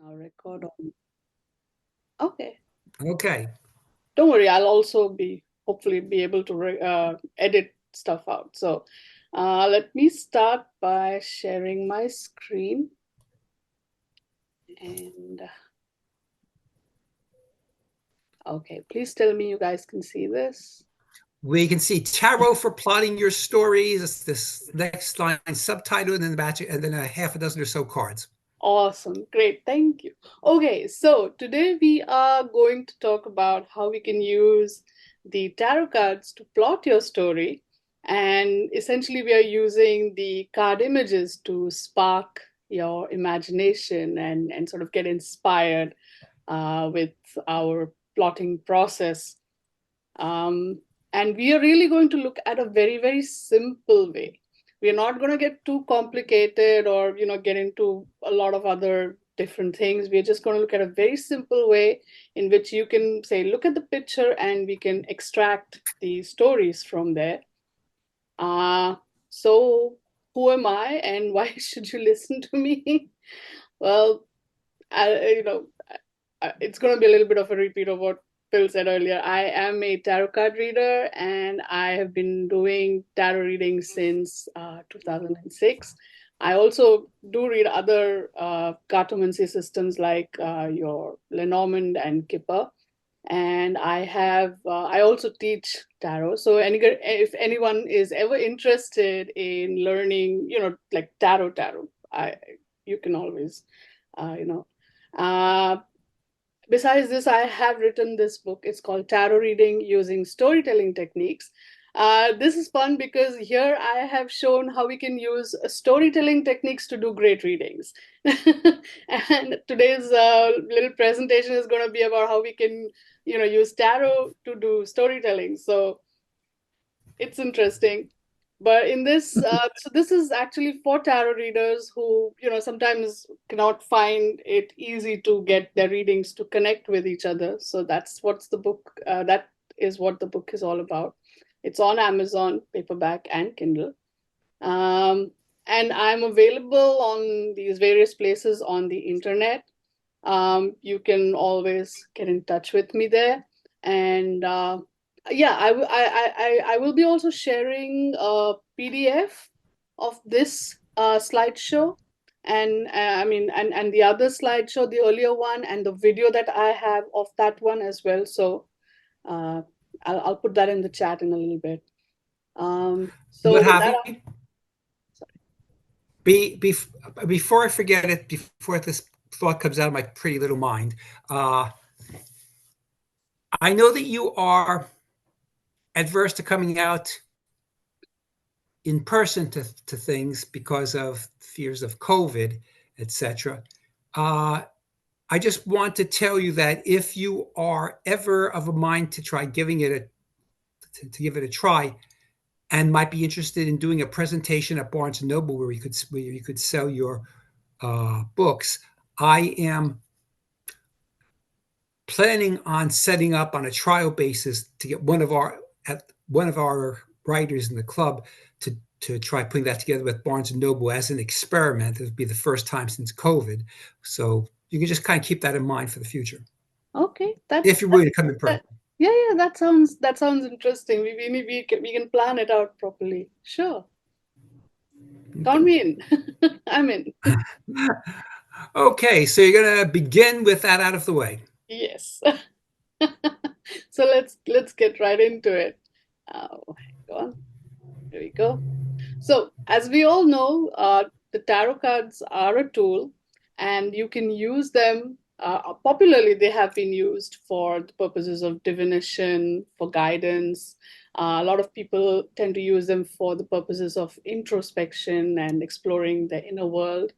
I'll record on. Okay. Okay. Don't worry. I'll also hopefully be able to edit stuff out. So let me start by sharing my screen. And okay, please tell me you guys can see this. We can see tarot for plotting your stories. It's this next line subtitle and then the batch, and then a half a dozen or so cards. Awesome. Great. Thank you. Okay, so today we are going to talk about how we can use the tarot cards to plot your story. And essentially, we are using the card images to spark your imagination and sort of get inspired with our plotting process. Um, and we are really going to look at a very, very simple way. We are not going to get too complicated or, get into a lot of other different things. We're just going to look at a very simple way in which you can say, look at the picture and we can extract the stories from there. Uh, so who am I and why should you listen to me? Well, it's going to be a little bit of a repeat of what Phil said earlier. I am a tarot card reader and I have been doing tarot reading since 2006. I also do read other cartomancy systems like your Lenormand and Kipper. And I also teach tarot. So if anyone is ever interested in learning, like tarot, you can always, uh, you know, uh, besides this, I have written this book. It's called Tarot Reading Using Storytelling Techniques. This is fun because here I have shown how we can use storytelling techniques to do great readings. And today's little presentation is going to be about how we can, use tarot to do storytelling. So it's interesting. But in this, so this is actually for tarot readers who, sometimes cannot find it easy to get their readings to connect with each other. So that is what the book is all about. It's on Amazon, paperback and Kindle. Um, and I'm available on these various places on the internet. You can always get in touch with me there. And yeah, I will be also sharing a PDF of this slideshow. And and the other slideshow, the earlier one, and the video that I have of that one as well. So uh, I'll put that in the chat in a little bit. So But with that, Javi, be, be, before I forget it, before this thought comes out of my pretty little mind, uh, I know that you are adverse to coming out in person to things because of fears of COVID, etc. Uh, I just want to tell you that if you are ever of a mind to try giving it to give it a try, and might be interested in doing a presentation at Barnes and Noble where you could sell your books, I am planning on setting up on a trial basis to get one of our writers in the club to try putting that together with Barnes and Noble as an experiment. It would be the first time since COVID, so you can just kind of keep that in mind for the future okay, if you're willing to come in person. that yeah, yeah, that sounds interesting. We can plan it out properly. Sure, count Okay. me in. I'm in. Okay, so you're gonna begin with that out of the way. Yes. So let's get right into it. Hang on. Here we go. So, as we all know, the tarot cards are a tool, and you can use them. Popularly, they have been used for the purposes of divination, for guidance. A lot of people tend to use them for the purposes of introspection and exploring the inner world,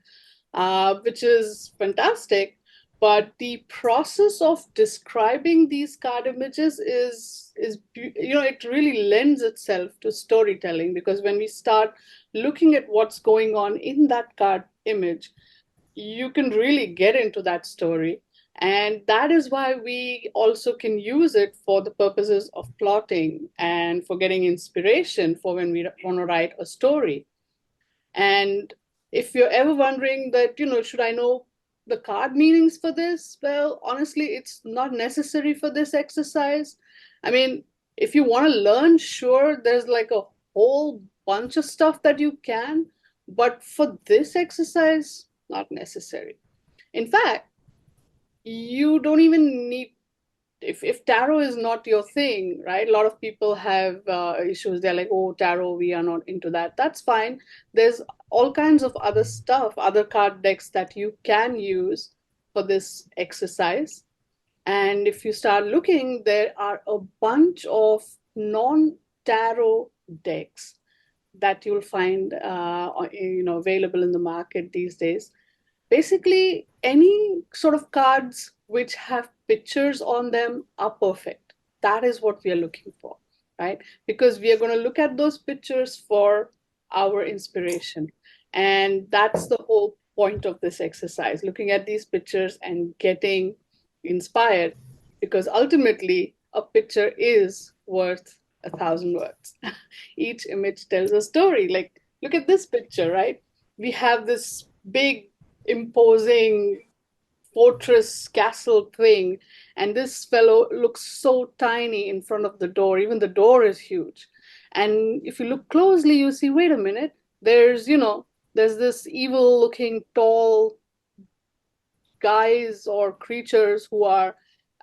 which is fantastic. But the process of describing these card images is it really lends itself to storytelling, because when we start looking at what's going on in that card image, you can really get into that story. And that is why we also can use it for the purposes of plotting and for getting inspiration for when we want to write a story. And if you're ever wondering that, should I know the card meanings for this? Well, honestly, it's not necessary for this exercise. I mean, if you want to learn, sure, there's like a whole bunch of stuff that you can, but for this exercise, not necessary. In fact, you don't even need, if tarot is not your thing, right? A lot of people have issues. They're like, oh, tarot, we are not into that. That's fine. There's all kinds of other stuff, other card decks that you can use for this exercise. And if you start looking, there are a bunch of non-tarot decks that you'll find available in the market these days. Basically, any sort of cards which have pictures on them are perfect. That is what we are looking for, right? Because we are going to look at those pictures for our inspiration. And that's the whole point of this exercise, looking at these pictures and getting inspired. Because ultimately, a picture is worth 1,000 words. Each image tells a story. Like, look at this picture, right? We have this big imposing fortress castle thing, and this fellow looks so tiny in front of the door. Even the door is huge. And if you look closely, you see, wait a minute, there's this evil looking tall guys or creatures who are,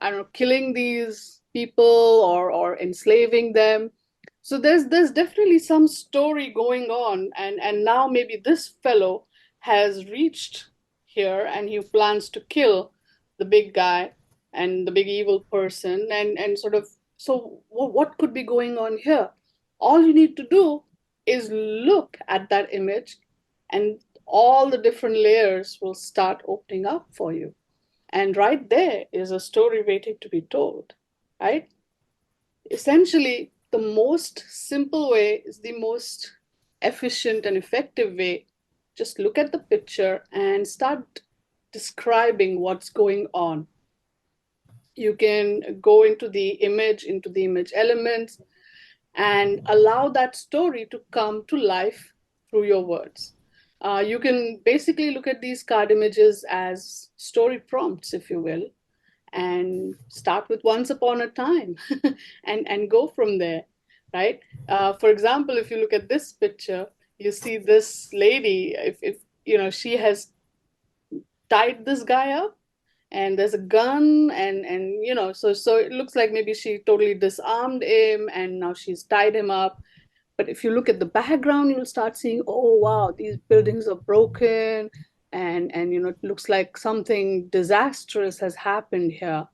I don't know, killing these people or enslaving them. So there's definitely some story going on, and now maybe this fellow has reached here and he plans to kill the big guy and the big evil person, and sort of, so what could be going on here? All you need to do is look at that image, and all the different layers will start opening up for you. And right there is a story waiting to be told, right? Essentially, the most simple way is the most efficient and effective way. Just look at the picture and start describing what's going on. You can go into the image elements, and allow that story to come to life through your words. You can basically look at these card images as story prompts, if you will, and start with once upon a time and go from there, right? For example, if you look at this picture, you see this lady, if she has tied this guy up, and there's a gun, and so it looks like maybe she totally disarmed him and now she's tied him up. But if you look at the background, you'll start seeing, oh wow, these buildings are broken, and it looks like something disastrous has happened here,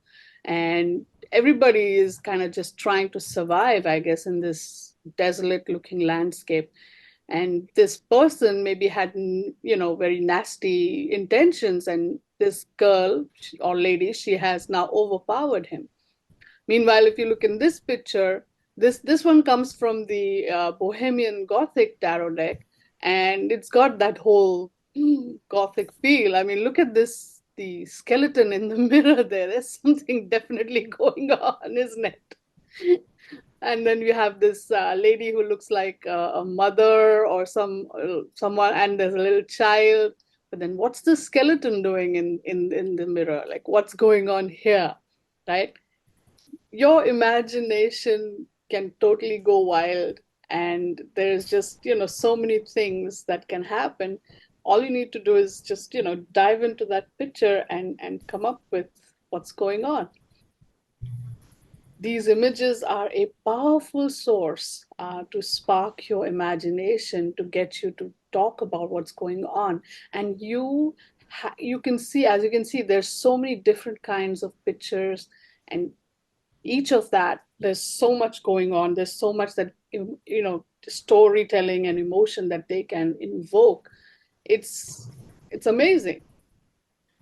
and everybody is kind of just trying to survive, I guess, in this desolate looking landscape. And this person maybe had very nasty intentions, and this girl or lady, she has now overpowered him. Meanwhile, if you look in this picture, this one comes from the Bohemian Gothic tarot deck, and it's got that whole Gothic feel. I mean, look at this, the skeleton in the mirror there. There's something definitely going on, isn't it? And then you have this lady who looks like a mother or someone, and there's a little child. But then, what's the skeleton doing in the mirror? Like, what's going on here, right? Your imagination can totally go wild, and there's just so many things that can happen. All you need to do is just dive into that picture and come up with what's going on. These images are a powerful source to spark your imagination, to get you to talk about what's going on. And you can see, as you can see, there's so many different kinds of pictures, and each of that, there's so much going on. There's so much that storytelling and emotion that they can invoke. It's amazing,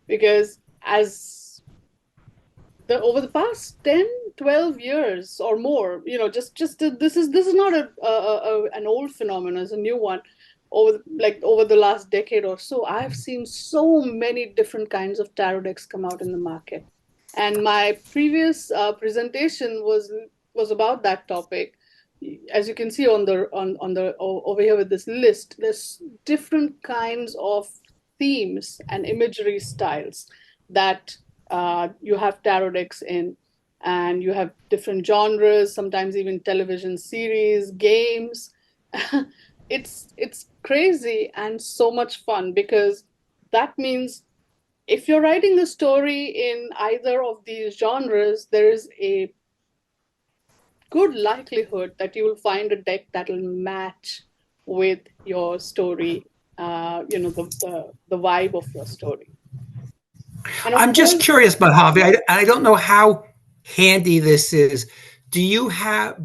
because as over the past 10, 12 years or more, just this is not an old phenomenon, it's a new one. Over the last decade or so, I've seen so many different kinds of tarot decks come out in the market. And my previous presentation was about that topic. As you can see on the over here with this list, there's different kinds of themes and imagery styles that you have tarot decks in, and you have different genres, sometimes even television series, games. It's crazy and so much fun, because that means if you're writing a story in either of these genres, there is a good likelihood that you will find a deck that will match with your story, the vibe of your story. And of I'm just course, curious, Mojave. I don't know how handy this is. Do you have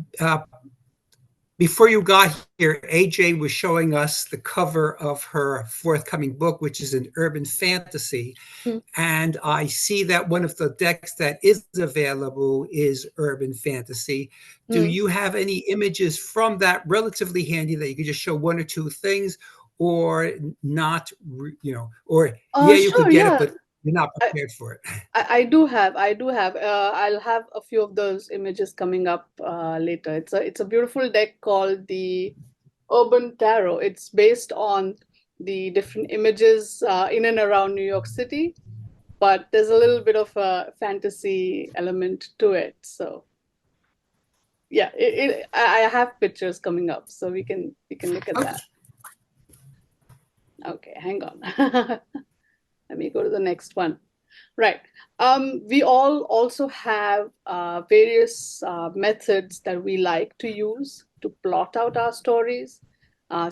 before you got here, AJ was showing us the cover of her forthcoming book, which is an urban fantasy. mm, And I see that one of the decks that is available is urban fantasy. Do mm. you have any images from that relatively handy that you could just show one or two things, or not, or yeah, you could Sure, get it, yeah. but you're not I, prepared for it? I do have. I'll have a few of those images coming up later. It's a beautiful deck called the Urban Tarot. It's based on the different images in and around New York City, but there's a little bit of a fantasy element to it. So yeah, I have pictures coming up, so we can look at Okay. that. Okay, hang on. Let me go to the next one. Right. We all also have various methods that we like to use to plot out our stories,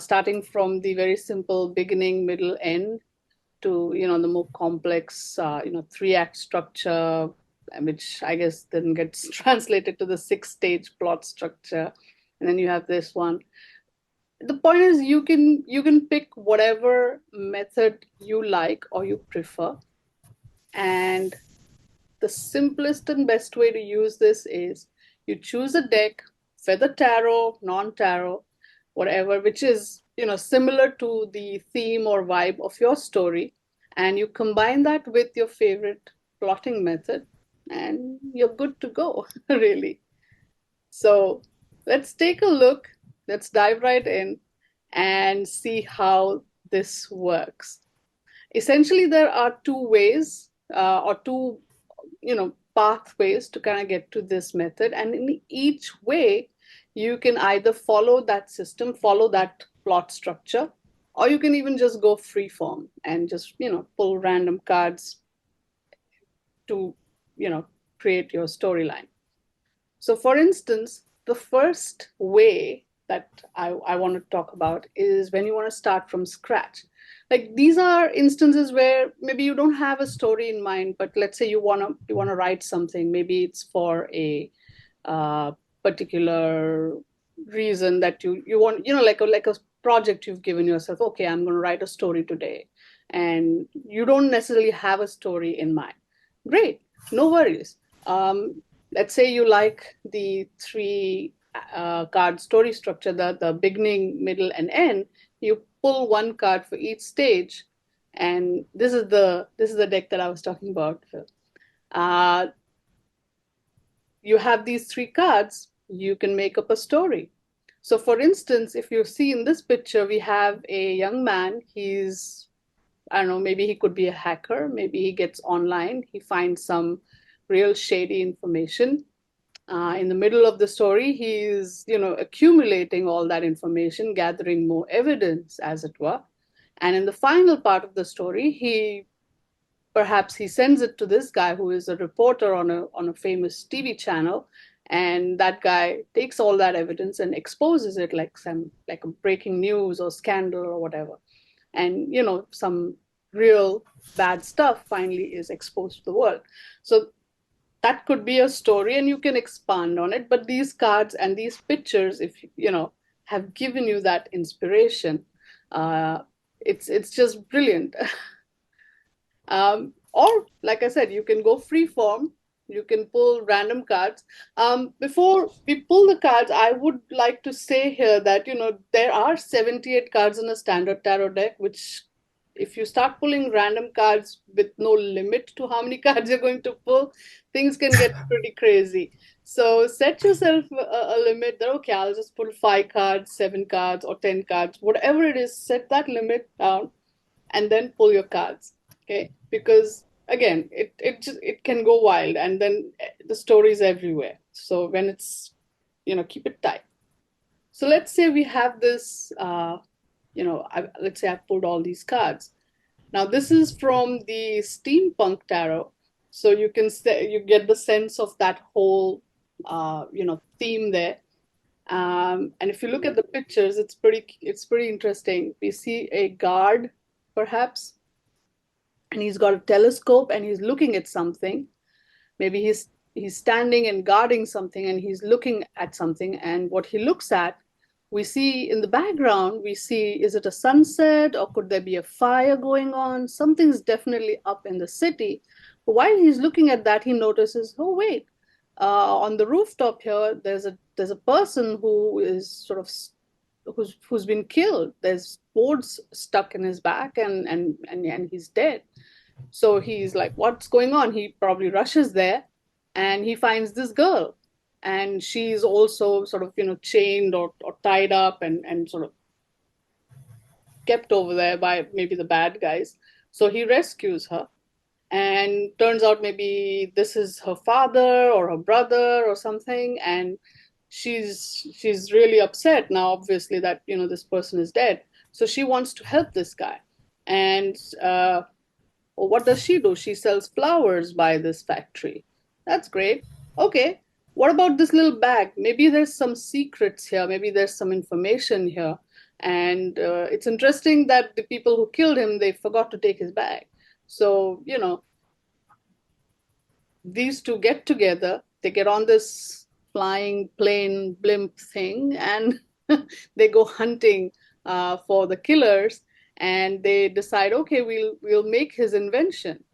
starting from the very simple beginning, middle, end to the more complex, three-act structure, which I guess then gets translated to the six-stage plot structure, and then you have this one. The point is, you can pick whatever method you like or you prefer, and the simplest and best way to use this is you choose a deck, feather tarot, non-tarot, whatever, which is similar to the theme or vibe of your story, and you combine that with your favorite plotting method, and you're good to go, really. So let's take a look. Let's dive right in and see how this works. Essentially, there are two ways, or two pathways to kind of get to this method, and in each way you can either follow that system, follow that plot structure, or you can even just go free form and just pull random cards to create your storyline. So for instance, the first way that I want to talk about is when you want to start from scratch. Like, these are instances where maybe you don't have a story in mind, but let's say you want to write something. Maybe it's for a uh, particular reason that you want, like a project you've given yourself. Okay, I'm going to write a story today, and you don't necessarily have a story in mind. Great, no worries. Let's say you like the three card story structure, the beginning, middle, and end. You pull one card for each stage, and this is the deck that I was talking about, Phil. Uh, you have these three cards, you can make up a story. So, for instance, if you see in this picture, we have a young man. He's, I don't know, maybe he could be a hacker. Maybe he gets online, he finds some real shady information. In the middle of the story, he's, accumulating all that information, gathering more evidence, as it were. And in the final part of the story, perhaps he sends it to this guy who is a reporter on a famous TV channel, and that guy takes all that evidence and exposes it like a breaking news or scandal or whatever, and some real bad stuff finally is exposed to the world. So that could be a story, and you can expand on it. But these cards and these pictures, if have given you that inspiration, uh, it's just brilliant. Or, like I said, you can go free form. You can pull random cards. Before we pull the cards, I would like to say here that there are 78 cards in a standard tarot deck, which, if you start pulling random cards with no limit to how many cards you're going to pull, things can get pretty crazy. So set yourself a limit that, okay, I'll just pull 5 cards, 7 cards, or 10 cards, whatever it is. Set that limit down, and then pull your cards. Okay, because again, it can go wild, and then the story's everywhere. So when it's, keep it tight. So let's say we have this, let's say I pulled all these cards. Now this is from the steampunk tarot, so you can say you get the sense of that whole, theme there. And if you look at the pictures, it's pretty interesting. We see a guard, perhaps, and he's got a telescope and he's looking at something. Maybe he's standing and guarding something and he's looking at something. And what he looks at, we see in the background, we see, is it a sunset or could there be a fire going on? Something's definitely up in the city. But while he's looking at that, he notices, oh wait, on the rooftop here, there's a person who is sort of who's been killed. There's boards stuck in his back, and he's dead. So he's like, what's going on? He probably rushes there and he finds this girl. And she's also sort of, chained or tied up and sort of kept over there by maybe the bad guys. So he rescues her, and turns out maybe this is her father or her brother or something. And she's really upset now, obviously, that, this person is dead. So she wants to help this guy. And well, what does she do? She sells flowers by this factory. That's great. Okay. What about this little bag? Maybe there's some secrets here. Maybe there's some information here. And it's interesting that the people who killed him, they forgot to take his bag. So, these two get together. They get on this flying plane blimp thing, and they go hunting for the killers. And they decide, okay, we'll make his invention.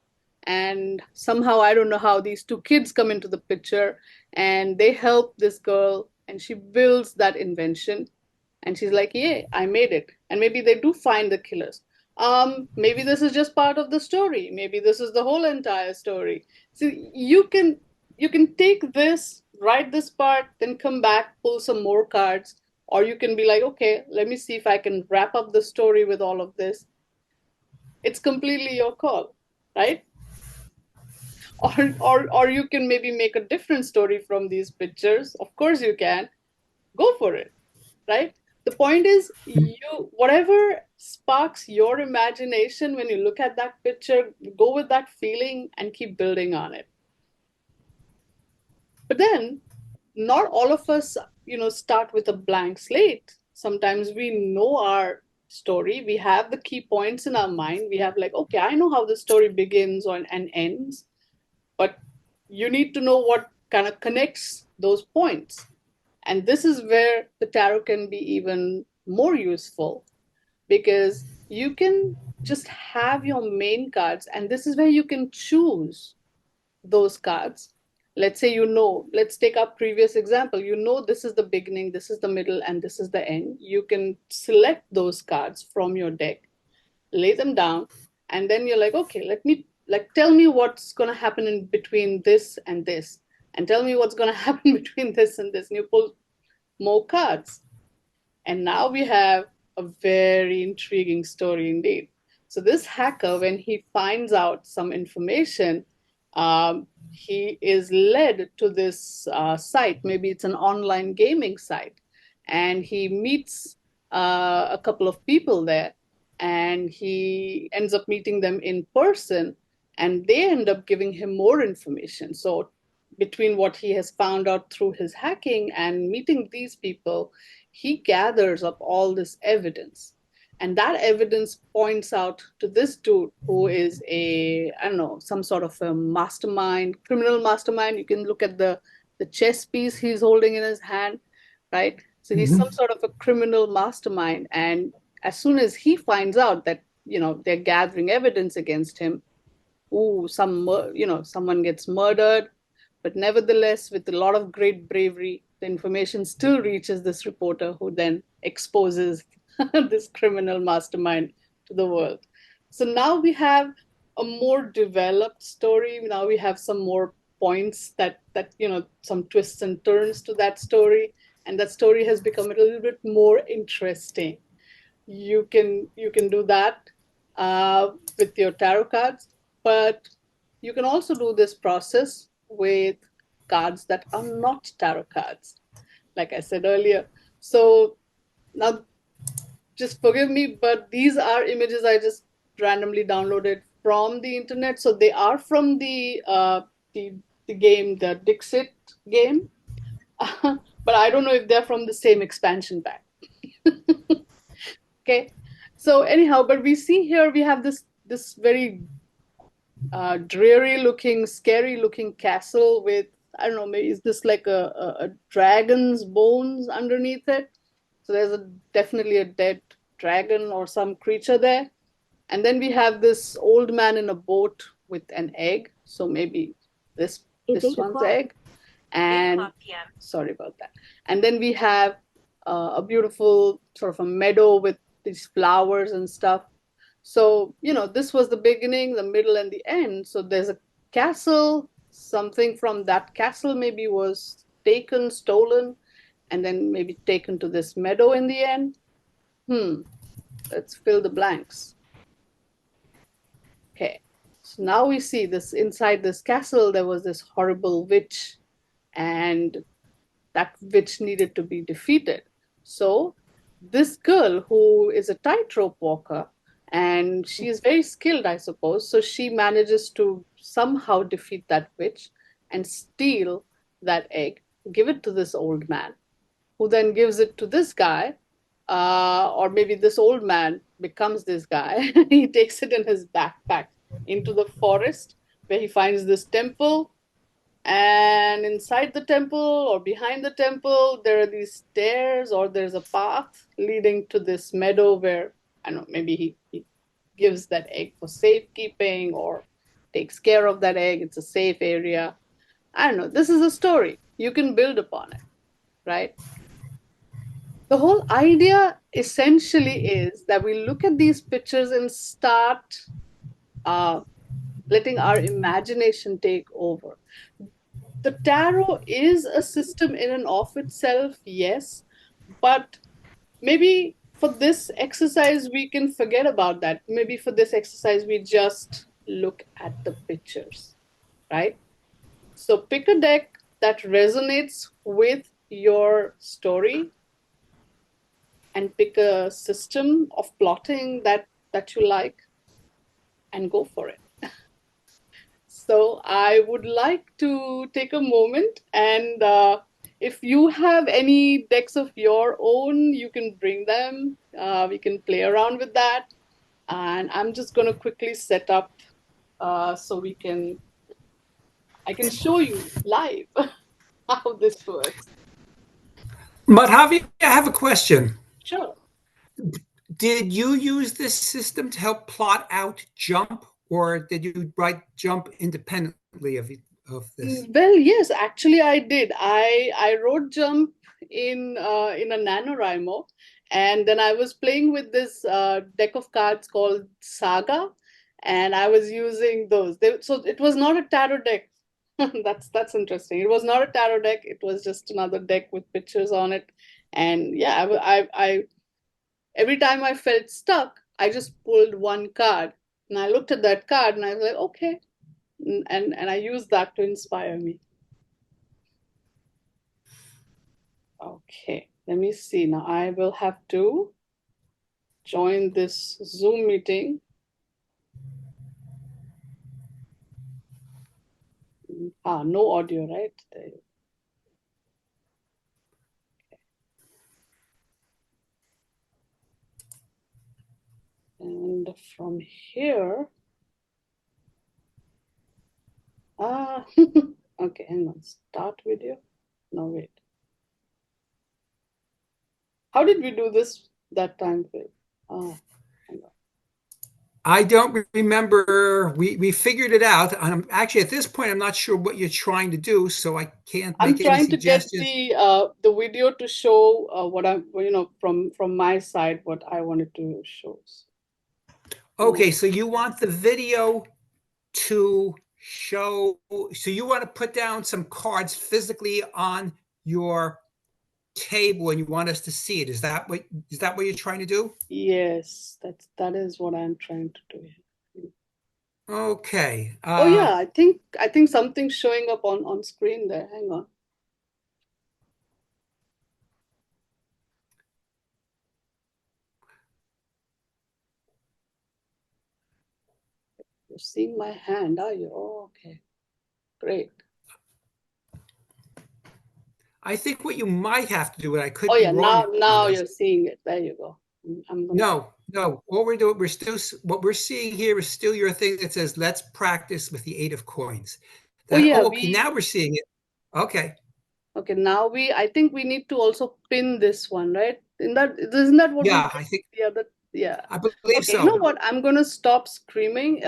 And somehow, I don't know how, these two kids come into the picture, and they help this girl, and she builds that invention. And she's like, yeah, I made it. And maybe they do find the killers. Maybe this is just part of the story. Maybe this is the whole entire story. So you can take this, write this part, then come back, pull some more cards. Or you can be like, okay, let me see if I can wrap up the story with all of this. It's completely your call, right? Or you can maybe make a different story from these pictures. Of course you can. Go for it, right? The point is, whatever sparks your imagination when you look at that picture, go with that feeling and keep building on it. But then, not all of us, start with a blank slate. Sometimes we know our story. We have the key points in our mind. We have, like, okay, I know how the story begins and ends, but you need to know what kind of connects those points. And this is where the tarot can be even more useful, because you can just have your main cards, and this is where you can choose those cards. Let's say, let's take our previous example. This is the beginning, this is the middle, and this is the end. You can select those cards from your deck, lay them down, and then you're like, okay, tell me what's going to happen in between this and this, and tell me what's going to happen between this and this. And you pull more cards. And now we have a very intriguing story indeed. So this hacker, when he finds out some information, he is led to this site. Maybe it's an online gaming site. And he meets a couple of people there, and he ends up meeting them in person, and they end up giving him more information. So between what he has found out through his hacking and meeting these people, he gathers up all this evidence. And that evidence points out to this dude who is I don't know, some sort of a mastermind, criminal mastermind. You can look at the chess piece he's holding in his hand, right? So he's some sort of a criminal mastermind. And as soon as he finds out that, they're gathering evidence against him, someone gets murdered. But nevertheless, with a lot of great bravery, the information still reaches this reporter, who then exposes this criminal mastermind to the world. So now we have a more developed story. Now we have some more points that some twists and turns to that story, and that story has become a little bit more interesting. You can do that. with your tarot cards, but you can also do this process with cards that are not tarot cards, like I said earlier. So now, just forgive me, but these are images I just randomly downloaded from the internet. So they are from the the game, the Dixit game, but I don't know if they're from the same expansion pack. Okay. So anyhow, but we see here we have this very dreary looking, scary looking castle with, I don't know, maybe is this like a dragon's bones underneath it? So there's definitely a dead dragon or some creature there. And then we have this old man in a boat with an egg. So maybe this one's egg. And sorry about that. And then we have a beautiful sort of a meadow with these flowers and stuff. So, this was the beginning, the middle, and the end. So there's a castle, something from that castle maybe was taken, stolen, and then maybe taken to this meadow in the end. Let's fill the blanks. Okay. So now we see this inside this castle, there was this horrible witch, and that witch needed to be defeated. So this girl, who is a tightrope walker, and she is very skilled, I suppose, so she manages to somehow defeat that witch and steal that egg, give it to this old man, who then gives it to this guy, or maybe this old man becomes this guy. He takes it in his backpack into the forest where he finds this temple, and inside the temple or behind the temple, there are these stairs, or there's a path leading to this meadow where, I don't know, maybe he gives that egg for safekeeping or takes care of that egg. It's a safe area. I don't know. This is a story. You can build upon it, right? The whole idea essentially is that we look at these pictures and start letting our imagination take over. The tarot is a system in and of itself, yes, but maybe for this exercise we can forget about that. Maybe for this exercise we just look at the pictures, right? So pick a deck that resonates with your story, and pick a system of plotting that you like, and go for it. So I would like to take a moment, and if you have any decks of your own, you can bring them. We can play around with that. And I'm just going to quickly set up so I can show you live how this works. Madhavi, I have a question. Sure. Did you use this system to help plot out Jump, or did you write Jump independently of this? Well, yes, actually I did. I wrote Jump in a NaNoWriMo, and then I was playing with this deck of cards called Saga, and I was using those. So it was not a tarot deck. That's interesting. It was not a tarot deck. It was just another deck with pictures on it. And yeah, I every time I felt stuck, I just pulled one card, and I looked at that card, and I was like, okay, and I use that to inspire me. Okay, let me see. Now I will have to join this Zoom meeting. No audio, right? There. And from here, okay, hang on. Start video. No, wait. How did we do this that time, Phil? Hang on. I don't remember. We figured it out. Actually, at this point, I'm not sure what you're trying to do, so I can't I'm make any trying to get suggestions. the video to show what I'm, from my side, what I wanted to show. Okay, so you want the video to show, so you want to put down some cards physically on your table and you want us to see it. Is that what you're trying to do? Yes, that is what I'm trying to do here. Okay. Oh yeah, I think something's showing up on screen there. Hang on. You're seeing my hand, are you? Oh, okay. Great. I think what you might have to do, and I Oh could be yeah, wrong on now this. you're seeing it. There you go. I'm gonna. No. All we're doing, what we're seeing here is still your thing that says, "Let's practice with the 8 of coins." Oh yeah, Okay, now we're seeing it. Okay. okay, now I think we need to also pin this one, right? Isn't that what we Yeah, did I think the other, yeah. I believe Okay, you know so. what? I'm gonna stop streaming.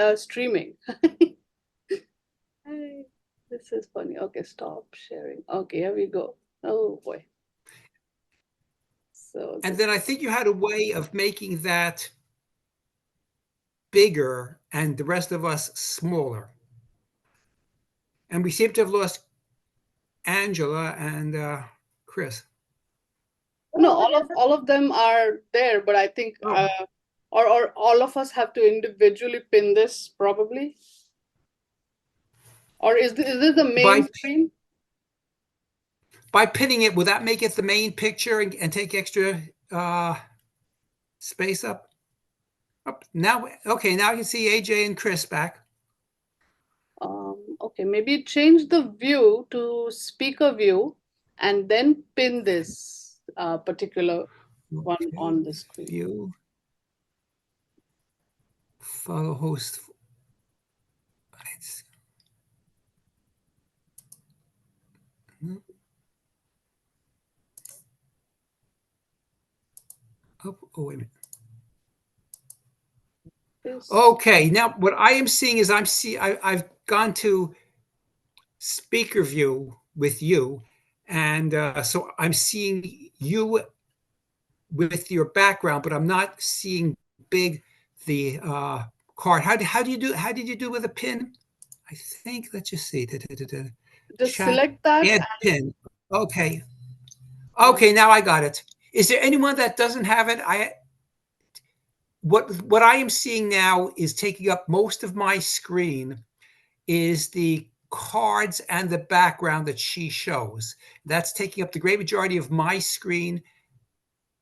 Hey, this is funny. Okay, stop sharing. Okay, here we go. Oh boy. So And this, then I think you had a way of making that bigger and the rest of us smaller. And we seem to have lost Angela and Chris. no, all of them are there, but I think Oh, or all of us have to individually pin this probably. Or is this the main by screen? by pinning it, will that make it the main picture and take extra space up? Now, okay, now I can see AJ and Chris back. Okay, maybe change the view to speaker view and then pin this particular one Okay, on the screen. view, follow host. Oh, wait a minute. This, Okay, now what I am seeing is I've gone to speaker view with you, and so I'm seeing you with your background, but I'm not seeing big the card. How did you do with a pin? I think let's just see. just Chat select that. add pin. Okay. And, Okay, now I got it. Is there anyone that doesn't have it? I what I am seeing now is taking up most of my screen is the cards and the background that she shows. That's taking up the great majority of my screen.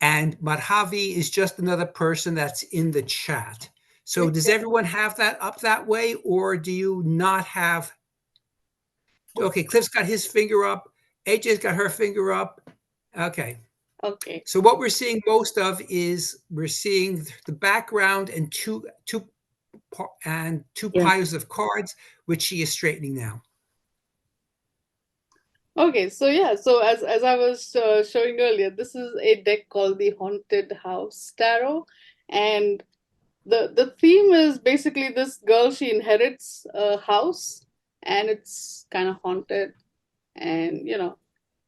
And Madhavi is just another person that's in the chat. So does okay, everyone have that up that way, or do you not have? Okay, Cliff's got his finger up. AJ's got her finger up. Okay. okay, So what we're seeing most of is we're seeing the background and two yeah. piles of cards, which she is straightening now. Okay, so yeah, so as I was showing earlier, this is a deck called the Haunted House Tarot, and the theme is basically this girl, she inherits a house and it's kind of haunted, and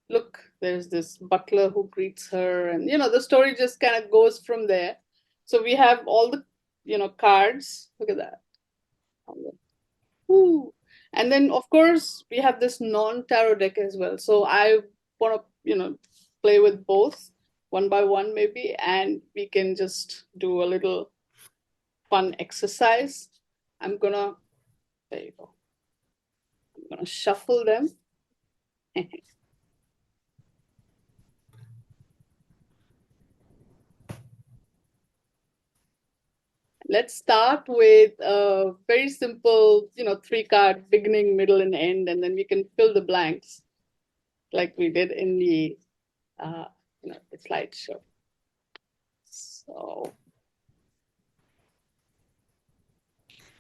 look, there's this butler who greets her, and the story just kind of goes from there. So we have all the cards. Look at that. Ooh. And then of course we have this non-tarot deck as well. So I want to play with both one by one maybe, and we can just do a little fun exercise. There you go. I'm gonna shuffle them. Let's start with a very simple, three card beginning, middle, and end, and then we can fill the blanks like we did in uh, the slideshow. So,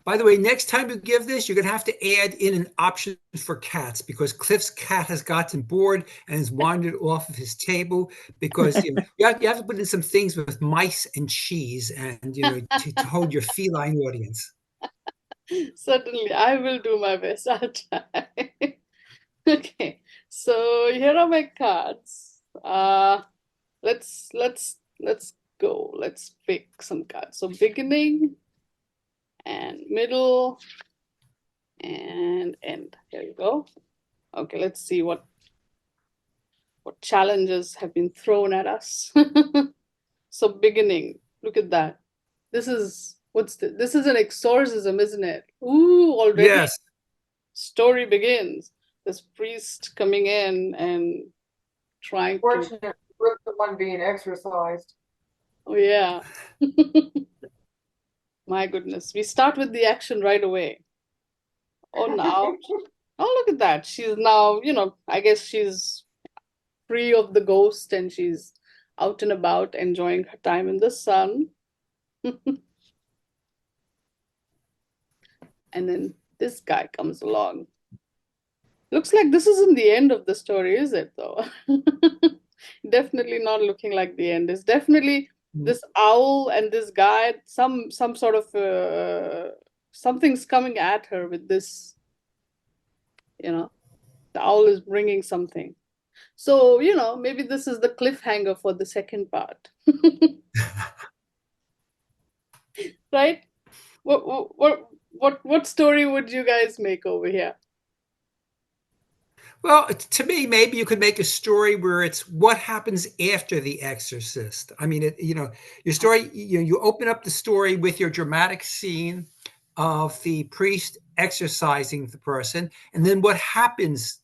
By the way, next time you give this, you're going to have to add in an option for cats because Cliff's cat has gotten bored and has wandered off of his table because you have to put in some things with mice and cheese and to hold your feline audience. certainly, I will do my best. I'll try. Okay, so here are my cards. Let's go. Let's pick some cards. So beginning and middle and end. Here you go. Okay, let's see what what challenges have been thrown at us. So beginning, look at that. This is this is an exorcism, isn't it? Ooh, already Yes. story begins. This priest coming in and trying to. Fortunate for the one being exercised. Oh yeah. My goodness. We start with the action right away. Oh now. Oh, look at that. She's now, I guess she's free of the ghost and she's out and about enjoying her time in the sun. And then this guy comes along. Looks like this isn't the end of the story, is it, though? Definitely not looking like the end. It's definitely this owl and this guy, some sort of something's coming at her with this, the owl is bringing something. So, maybe this is the cliffhanger for the second part. Right? What story would you guys make over here? Well, to me, maybe you could make a story where it's what happens after the exorcist. I mean, your story, you open up the story with your dramatic scene of the priest exorcising the person, and then what happens,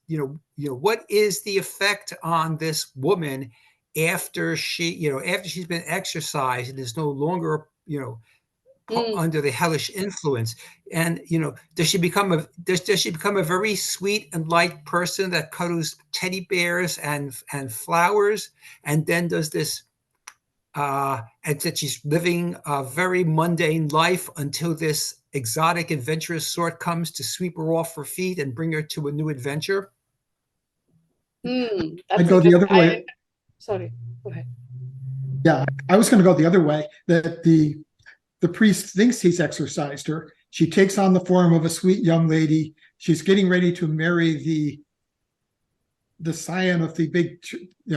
what is the effect on this woman after after she's been exorcised and is no longer, under the hellish influence, and does she become a very sweet and light person that cuddles teddy bears and flowers, and then does this and that she's living a very mundane life until this exotic adventurous sort comes to sweep her off her feet and bring her to a new adventure? I'd go the other way. Sorry, go ahead. Yeah, I was going to go the other way, that the priest thinks he's exorcised her. She takes on the form of a sweet young lady. She's getting ready to marry the scion of the big,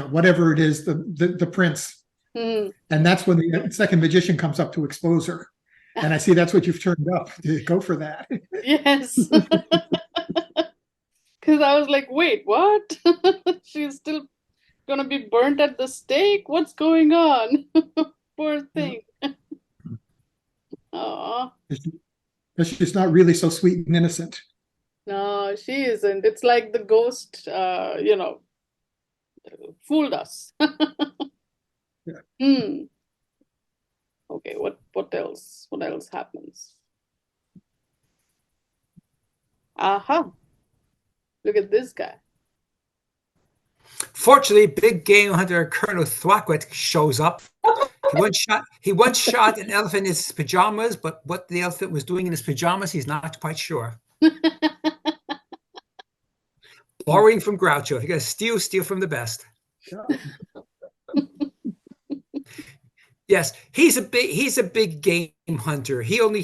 whatever it is, the prince. And that's when the second magician comes up to expose her. And I see that's what you've turned up. Go for that. Yes. Because I was like, wait, what? She's still going to be burnt at the stake? What's going on? Poor thing. Aww. She's not really so sweet and innocent. No, she isn't. It's like the ghost, fooled us. Yeah. Okay, what else? What else happens? Aha. Look at this guy. Fortunately, big game hunter Colonel Thwackwit shows up. He once shot an elephant in his pajamas, but what the elephant was doing in his pajamas, he's not quite sure. Borrowing from Groucho. If you're gonna steal from the best. Yes, he's a big game hunter. He only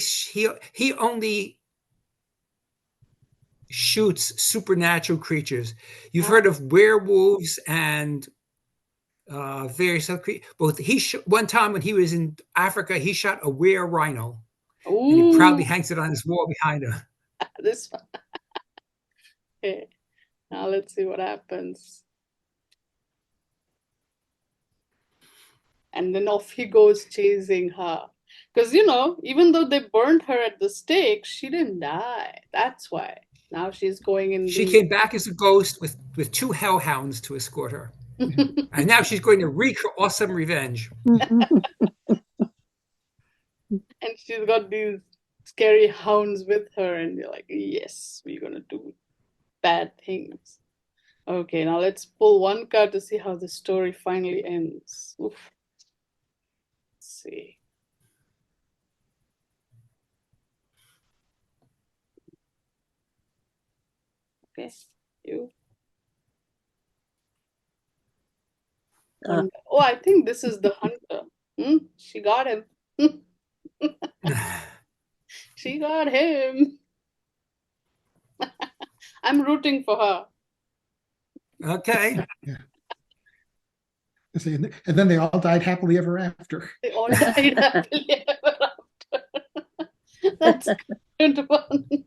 shoots supernatural creatures. You've heard of werewolves and various other creatures. One time when he was in Africa, he shot a were rhino. Ooh. And he proudly hangs it on his wall behind him. This one. Okay. Now let's see what happens. And then off he goes chasing her. Because, even though they burned her at the stake, she didn't die. That's why. Now she's going in. She came back as a ghost with 2 hellhounds to escort her. And now she's going to wreak her awesome revenge. And she's got these scary hounds with her. And you're like, yes, we're going to do bad things. Okay, now let's pull one card to see how the story finally ends. Oof. Let's see. Okay, you. Oh, I think this is the hunter. She got him. She got him. I'm rooting for her. Okay. Yeah. And then they all died happily ever after. They all died happily ever after. That's a good one.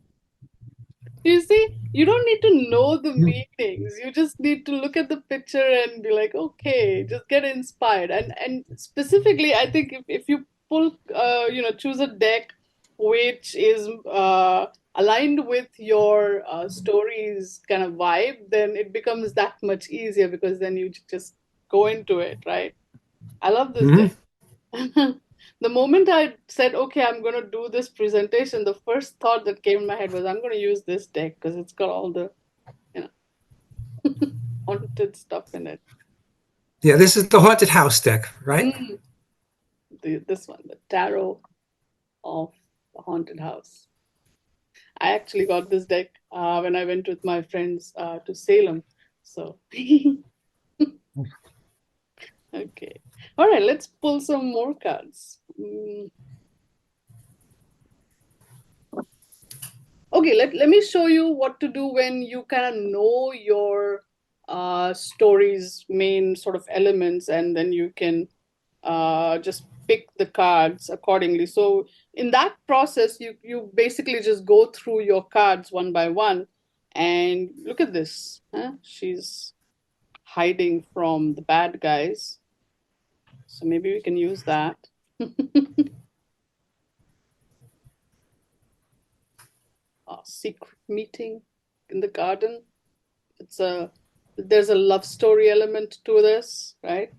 You see, you don't need to know the meanings. You just need to look at the picture and be like, okay, just get inspired. And specifically, I think if you pull, choose a deck which is aligned with your story's kind of vibe, then it becomes that much easier because then you just go into it, right? I love this deck. The moment I said, okay, I'm going to do this presentation, the first thought that came in my head was, I'm going to use this deck because it's got all the, haunted stuff in it. Yeah, this is the haunted house deck, right? This one, the Tarot of the Haunted House. I actually got this deck when I went with my friends to Salem. So, okay. All right, let's pull some more cards. Okay, let me show you what to do when you kind of know your story's main sort of elements, and then you can just pick the cards accordingly. So in that process, you basically just go through your cards one by one, and look at this. She's hiding from the bad guys. So maybe we can use that. Secret meeting in the garden. There's a love story element to this, right?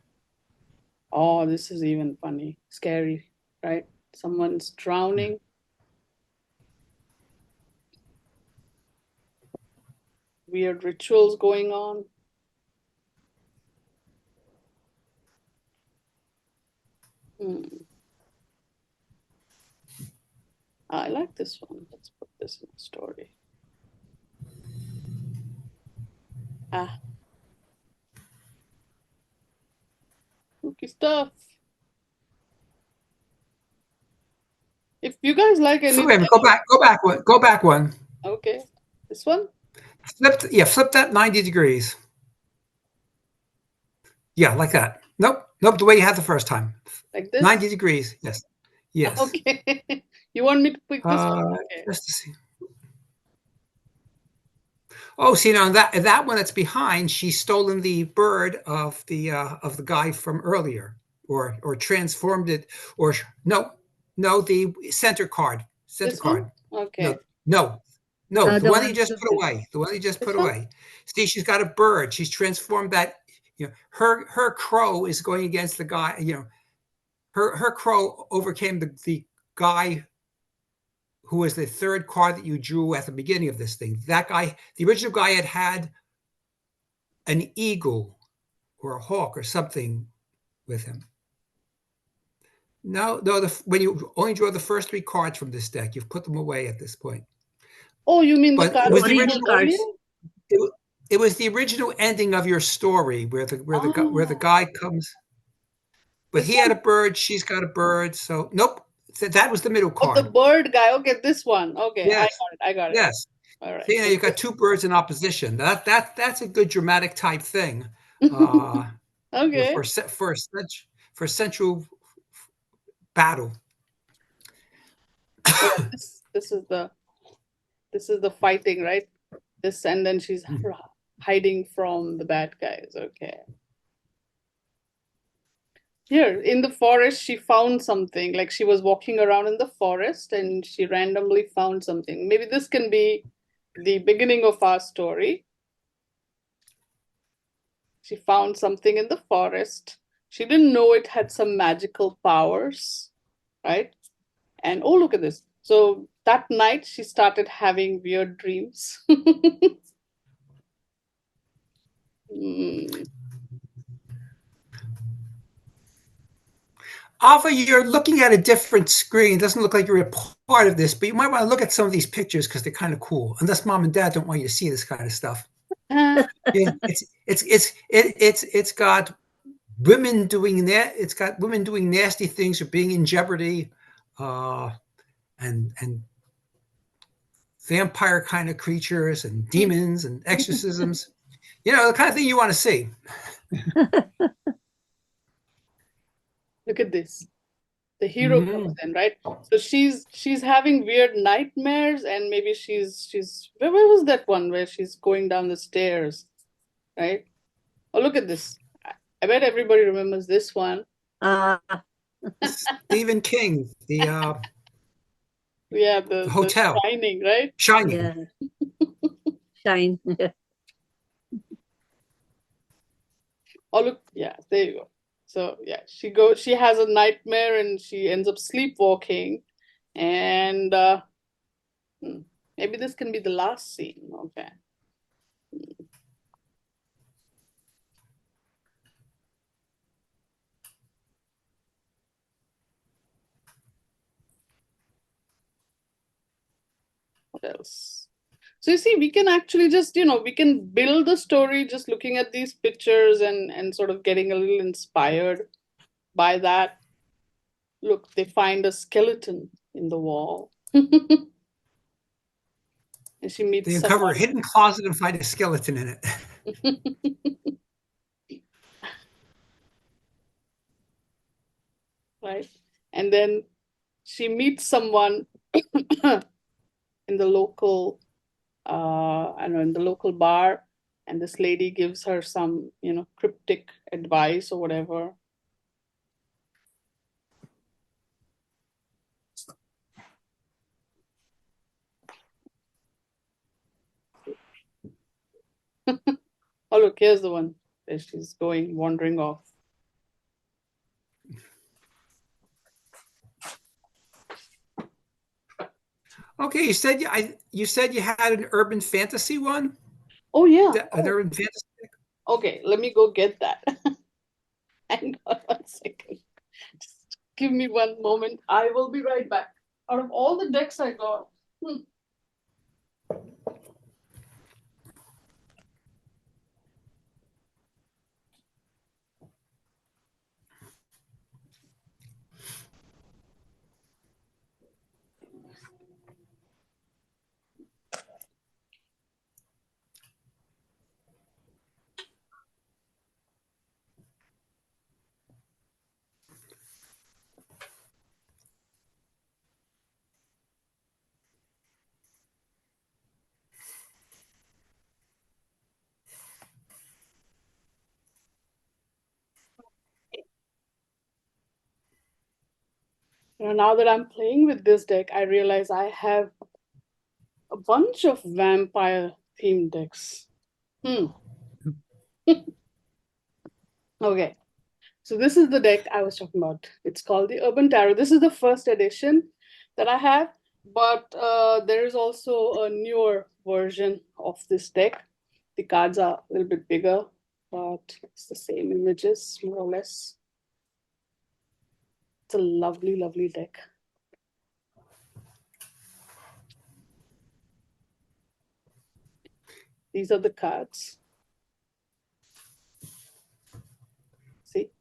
Oh, this is even funny, scary, right? Someone's drowning. Weird rituals going on. I like this one. Let's put this in the story. Spooky stuff. If you guys like any, Wait a minute, go back one. Okay, this one. Flip that 90 degrees. Yeah, like that. Nope, the way you had the first time. Like this? 90 degrees, yes. Okay. You want me to pick this one? Okay. Just to see. Oh, see now that one that's behind, she's stolen the bird of the guy from earlier, or transformed it, or no, the center card. This one? Okay. No, the one that you just put away. The one that you just put away. See, she's got a bird. She's transformed that. Her crow is going against the guy. Her crow overcame the guy who was the third card that you drew at the beginning of this thing. That guy, the original guy, had an eagle or a hawk or something with him. No, when you only draw the first three cards from this deck, you've put them away at this point. Oh, you mean the card? It was the original ending of your story where the guy comes. But he had a bird. She's got a bird. So nope. That was the middle card. Oh, the bird guy. Okay, this one. Okay, yes. I got it. Yes. All right. See, you've got two birds in opposition. That's a good dramatic type thing. Okay. For central battle. This is the fighting, right? This, and then she's hiding from the bad guys. Okay. Here in the forest, she found something. Like she was walking around in the forest and she randomly found something. Maybe this can be the beginning of our story. She found something in the forest. She didn't know it had some magical powers, right? And oh, look at this. So that night she started having weird dreams. Alpha, you're looking at a different screen. It doesn't look like you're a part of this, but you might want to look at some of these pictures because they're kind of cool. Unless mom and dad don't want you to see this kind of stuff. It's got women doing that. It's got women doing nasty things or being in jeopardy, and vampire kind of creatures and demons and exorcisms. The kind of thing you want to see. Look at this. the hero comes in, right? So she's having weird nightmares, and maybe she's where was that one where she's going down the stairs, right? Oh, look at this. I bet everybody remembers this one. Stephen King, Yeah, the the hotel, Shining, right? Shining. Yeah. Shine. Yeah. Oh, look, yeah, there you go. So yeah, she has a nightmare and she ends up sleepwalking, and maybe this can be the last scene. Okay. What else? So you see, we can actually just, we can build the story just looking at these pictures and sort of getting a little inspired by that. Look, they find a skeleton in the wall. And she meets They uncover a someone. hidden closet and find a skeleton in it. Right? And then she meets someone in the local, I don't know, in the local bar, and this lady gives her some, cryptic advice or whatever. Oh, look, here's the one where she's going wandering off. Okay, you said you had an urban fantasy one. Oh yeah. An urban fantasy. Okay, let me go get that. Hang on 1 second. Just give me one moment. I will be right back. Out of all the decks I got. Now that I'm playing with this deck, I realize I have a bunch of vampire themed decks. Okay, so this is the deck I was talking about. It's called the Urban Tarot. This is the first edition that I have, but there is also a newer version of this deck. The cards are a little bit bigger, but it's the same images, more or less. It's a lovely, lovely deck. These are the cards. See?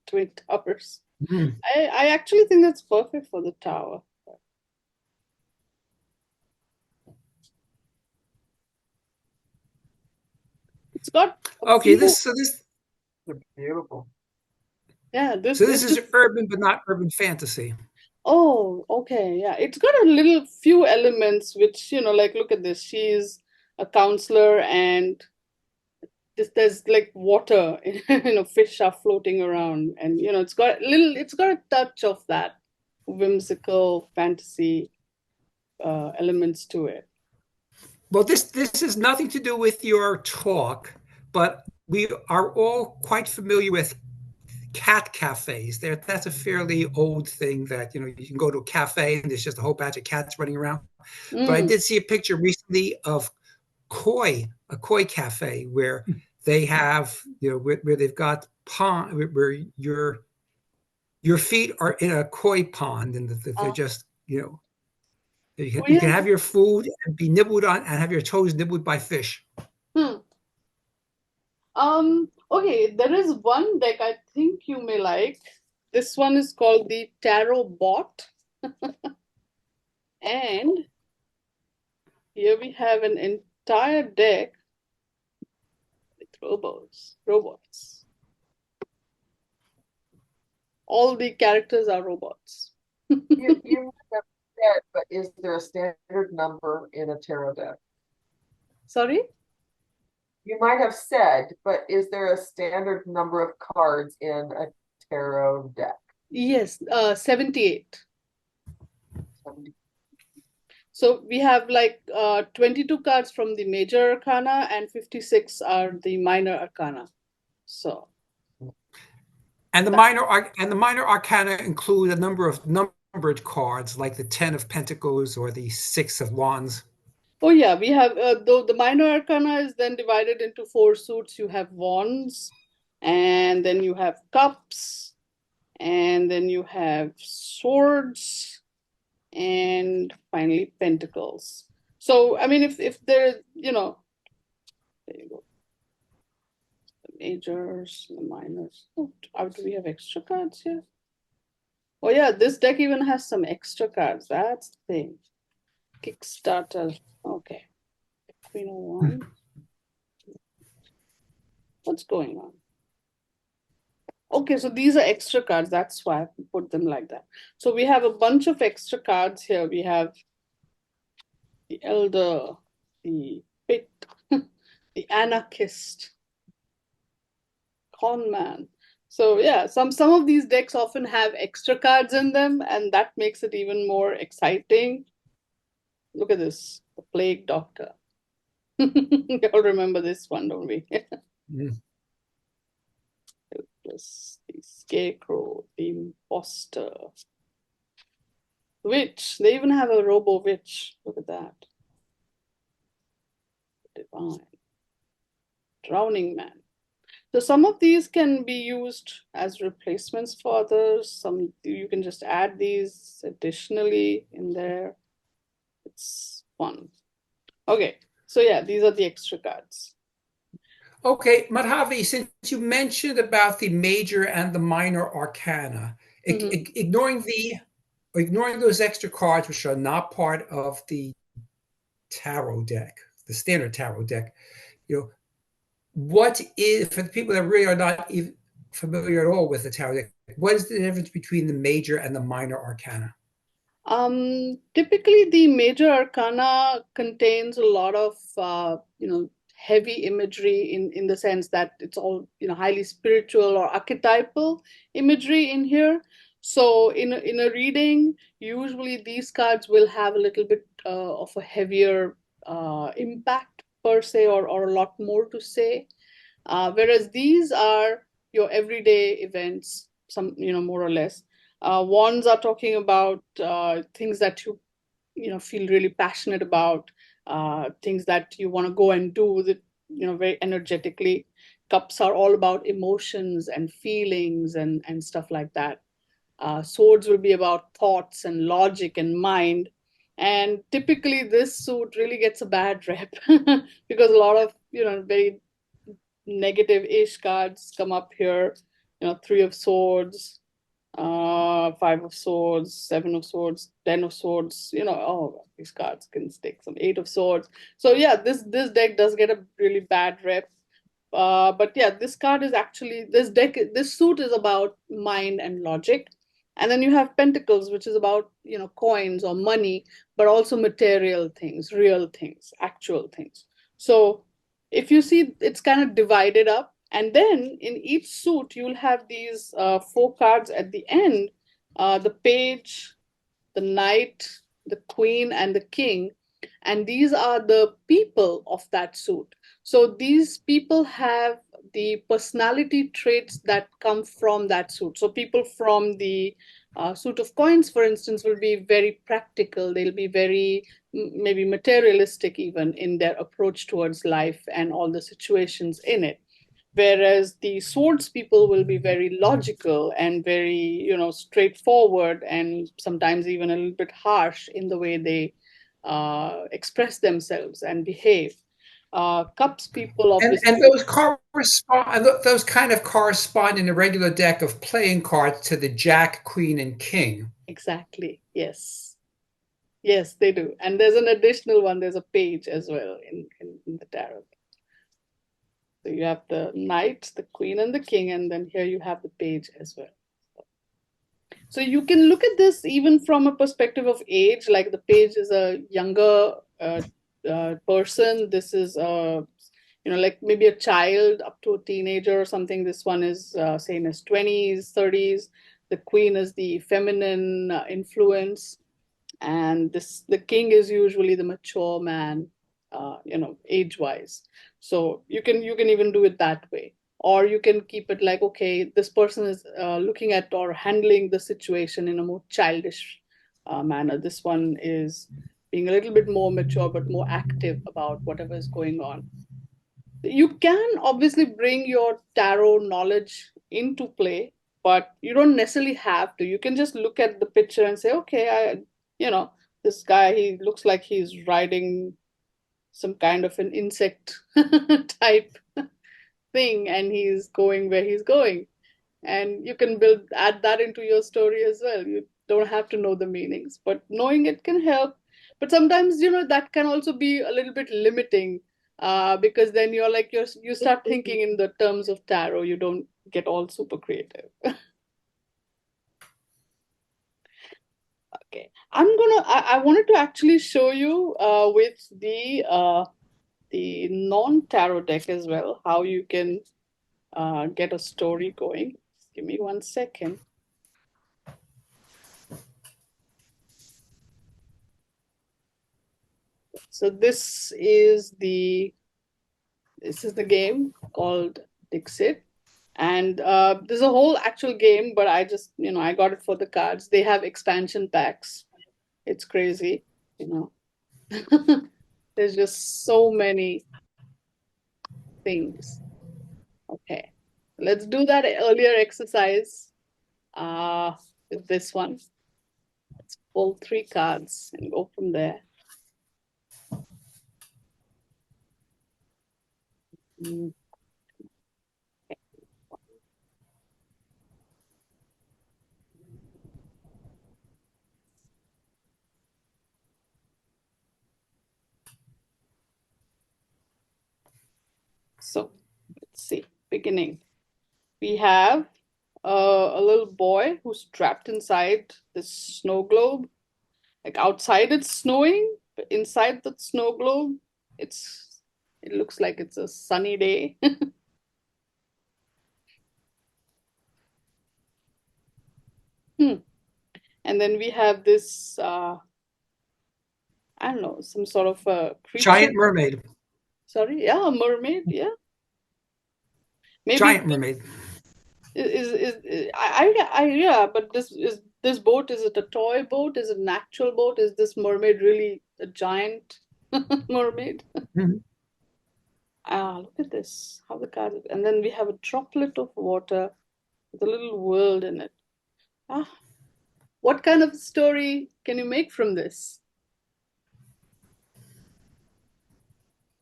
Twin Towers. I actually think that's perfect for the tower. It's got Okay, few, They're beautiful. yeah, this is urban, but not urban fantasy. Oh, okay, yeah. It's got a little few elements which, like look at this. She's a counselor and there's like water, fish are floating around, and it's got a touch of that whimsical fantasy elements to it. Well, this has nothing to do with your talk, but we are all quite familiar with cat cafes. That's a fairly old thing that you can go to a cafe and there's just a whole batch of cats running around. But I did see a picture recently of a koi cafe where they have where they've got pond where your feet are in a koi pond and they're just you can have your food and be nibbled on and have your toes nibbled by fish. Okay, there is one deck I think you may like. This one is called the Tarot Bot. And here we have an entire deck with robots. all the characters are robots. You might have said, but is there a standard number in a tarot deck? Sorry? You might have said, but is there a standard number of cards in a tarot deck? Yes, 78. 70. So we have like 22 cards from the major arcana and 56 are the minor arcana. So And the minor arcana include a number of numbered cards, like the 10 of Pentacles or the 6 of Wands. oh yeah, we have though the minor arcana is then divided into 4 suits. You have wands, and then you have cups, and then you have swords, and finally pentacles. So I mean, if there, you know, there you go. The majors, the minors. Oh, do we have extra cards here? Oh yeah, this deck even has some extra cards. That's the thing. Kickstarter. Okay. Queen of Wands. What's going on? Okay, so these are extra cards. That's why I put them like that. So we have a bunch of extra cards here. We have the Elder, the Pit, the Anarchist, Con Man. So yeah, some of these decks often have extra cards in them, and that makes it even more exciting. Look at this, the Plague Doctor. You all remember this one, don't we? Plus the Scarecrow, the Imposter, Witch. They even have a Robo Witch. Look at that. Divine. Drowning Man. So some of these can be used as replacements for others. Some you can just add these additionally in there. It's fun. Okay, so yeah, these are the extra cards. Okay, Madhavi, since you mentioned about the major and the minor arcana, ignoring those extra cards which are not part of the tarot deck, the standard tarot deck, you know, what is, for the people that really are not even familiar at all with the tarot deck, what is the difference between the major and the minor arcana? Typically the major arcana contains a lot of heavy imagery in the sense that it's all highly spiritual or archetypal imagery in here. So in a reading, usually these cards will have a little bit of a heavier impact per se, or a lot more to say. Whereas these are your everyday events, some more or less. Wands are talking about things that you feel really passionate about, things that you want to go and do with it, very energetically. Cups are all about emotions and feelings and stuff like that. Swords will be about thoughts and logic and mind. And typically this suit really gets a bad rep because a lot of very negative-ish cards come up here. 3 of Swords, 5 of Swords, 7 of Swords, 10 of Swords. Oh, these cards can stick. Some 8 of Swords. So yeah, this deck does get a really bad rep. But yeah, this card is actually, this suit is about mind and logic. And then you have Pentacles, which is about coins or money, but also material things, real things, actual things. So if you see, it's kind of divided up. And then in each suit, you'll have these 4 cards at the end, the Page, the Knight, the Queen, and the King. And these are the people of that suit. So these people have the personality traits that come from that suit. So people from the suit of coins, for instance, will be very practical. They'll be very maybe materialistic even in their approach towards life and all the situations in it. Whereas the swords people will be very logical and very, straightforward, and sometimes even a little bit harsh in the way they express themselves and behave. Cups people obviously. And those correspond. Those kind of correspond in a regular deck of playing cards to the Jack, Queen, and King. Exactly. Yes. Yes, they do. And there's an additional one. There's a Page as well in the tarot. So you have the Knight, the Queen, and the King, and then here you have the Page as well. So you can look at this even from a perspective of age, like the page is a younger person. This is like maybe a child up to a teenager or something. This one is say in his 20s, 30s. The queen is the feminine influence, and the king is usually the mature man, age-wise. So you can even do it that way, or you can keep it like, okay, this person is looking at or handling the situation in a more childish manner. This one is being a little bit more mature but more active about whatever is going on. You can obviously bring your tarot knowledge into play, but you don't necessarily have to. You can just look at the picture and say, okay, this guy, he looks like he's riding some kind of an insect type thing, and he's going where he's going. And you can add that into your story as well. You don't have to know the meanings, but knowing it can help. But sometimes, that can also be a little bit limiting, because then you start thinking in the terms of tarot. You don't get all super creative. Okay, I wanted to actually show you with the non-tarot deck as well, how you can get a story going. Just give me 1 second. So this is the game called Dixit, and there's a whole actual game, but I just I got it for the cards. They have expansion packs. It's crazy, There's just so many things. Okay, let's do that earlier exercise with this one. Let's pull 3 cards and go from there. Okay. So let's see, beginning. We have a little boy who's trapped inside this snow globe. Like outside it's snowing, but inside the snow globe, it looks like it's a sunny day. And then we have this, I don't know, some sort of a creature. Giant mermaid. Sorry, yeah, a mermaid, yeah. Maybe Giant mermaid. Yeah, but this boat, is it a toy boat? Is it an actual boat? Is this mermaid really a giant mermaid? Mhm. Look at this, how the card is. And then we have a droplet of water with a little world in it. What kind of story can you make from this?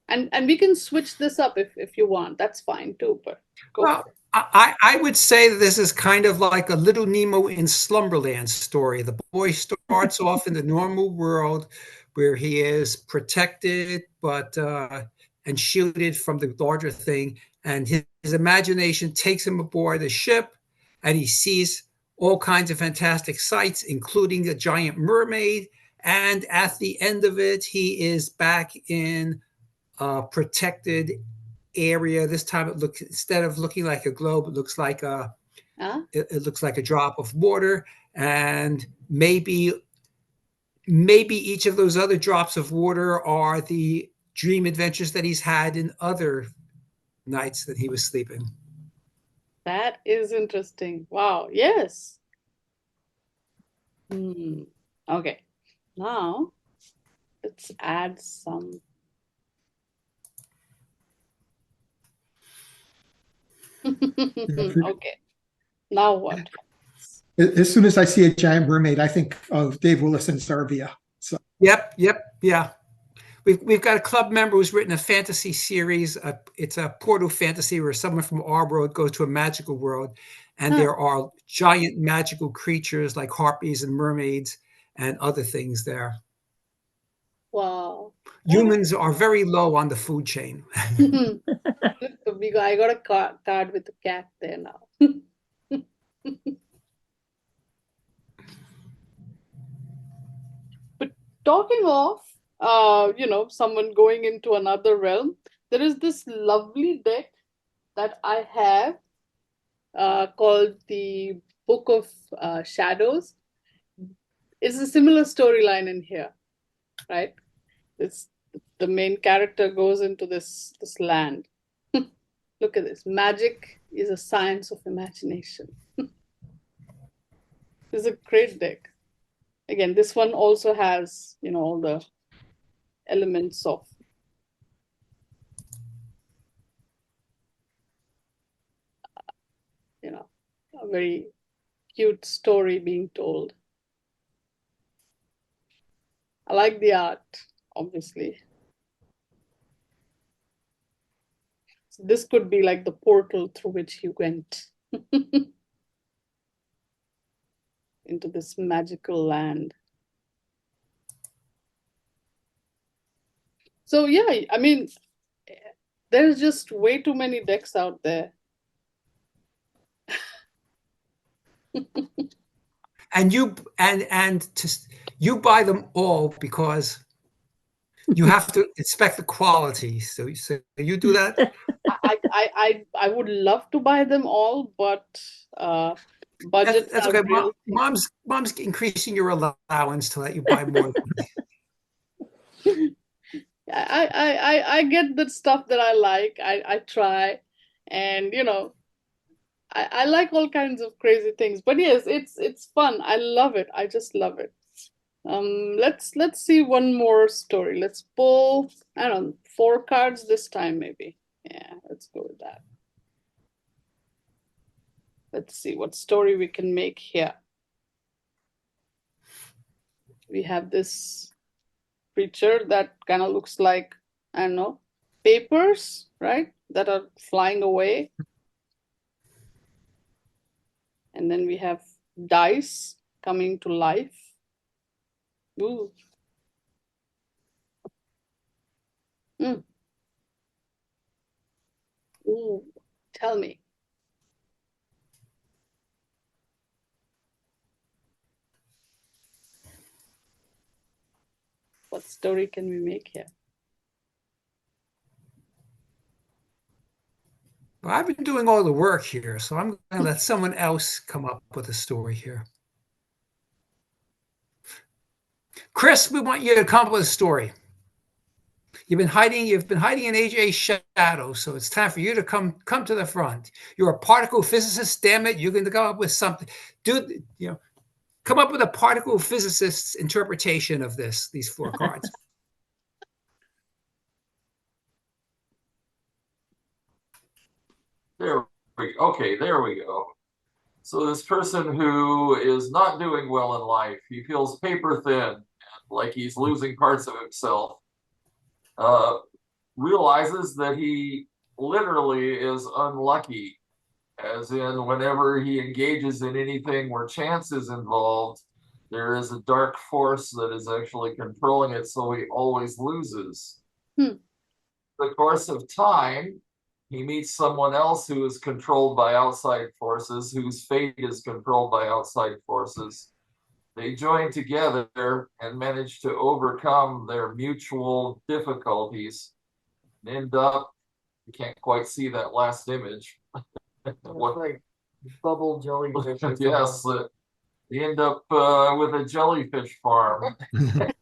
And we can switch this up if you want. That's fine too, but go Well, for it. I would say that this is kind of like a Little Nemo in Slumberland story. The boy starts off in the normal world where he is protected but and shielded from the larger thing, and his imagination takes him aboard a ship, and he sees all kinds of fantastic sights, including a giant mermaid. And at the end of it, he is back in protected area. This time it looks, instead of looking like a globe, it looks like it looks like a drop of water, and maybe each of those other drops of water are the dream adventures that he's had in other nights that he was sleeping. That is interesting. Wow, yes. Okay, now let's add some. Okay, now what? As soon as I see a giant mermaid, I think of Dave Willis and Zarvia. So Yep, yeah. We've got a club member who's written a fantasy series. It's a portal fantasy where someone from our world goes to a magical world, and there are giant magical creatures like harpies and mermaids and other things there. Wow. Humans are very low on the food chain. I got a card with a cat there now. talking of, someone going into another realm, there is this lovely deck that I have called the Book of Shadows. It's a similar storyline in here, right? It's the main character goes into this land. Look at this. Magic is a science of imagination. It's a great deck. Again, this one also has, all the elements of a very cute story being told. I like the art, obviously. So this could be like the portal through which he went into this magical land. So yeah, I mean, there's just way too many decks out there. And you buy them all because you have to inspect the quality. So you do that? I would love to buy them all, but budgets That's are okay. real. Mom's increasing your allowance to let you buy more. I get the stuff that I like. I try, and I like all kinds of crazy things. But yes, it's fun. I love it. I just love it. Let's see one more story. Let's pull, I don't know, 4 cards this time maybe. Yeah, let's go with that. Let's see what story we can make here. We have this creature that kind of looks like, I don't know, papers, right? That are flying away. And then we have dice coming to life. Ooh. Ooh, tell me. What story can we make here? Well, I've been doing all the work here, so I'm going to let someone else come up with a story here. Chris, we want you to come up with a story. You've been hiding in AJ's shadow, so it's time for you to come to the front. You're a particle physicist, damn it. You're going to come up with something. Come up with a particle physicist's interpretation of these 4 cards. There we go. So this person who is not doing well in life, he feels paper thin, and like he's losing parts of himself, realizes that he literally is unlucky, as in whenever he engages in anything where chance is involved, there is a dark force that is actually controlling it, so he always loses. The course of time, he meets someone else who is controlled by outside forces, whose fate is controlled by outside forces. They join together and manage to overcome their mutual difficulties and end up, you can't quite see that last image. What like bubble jellyfish? Yes, they end up with a jellyfish farm. That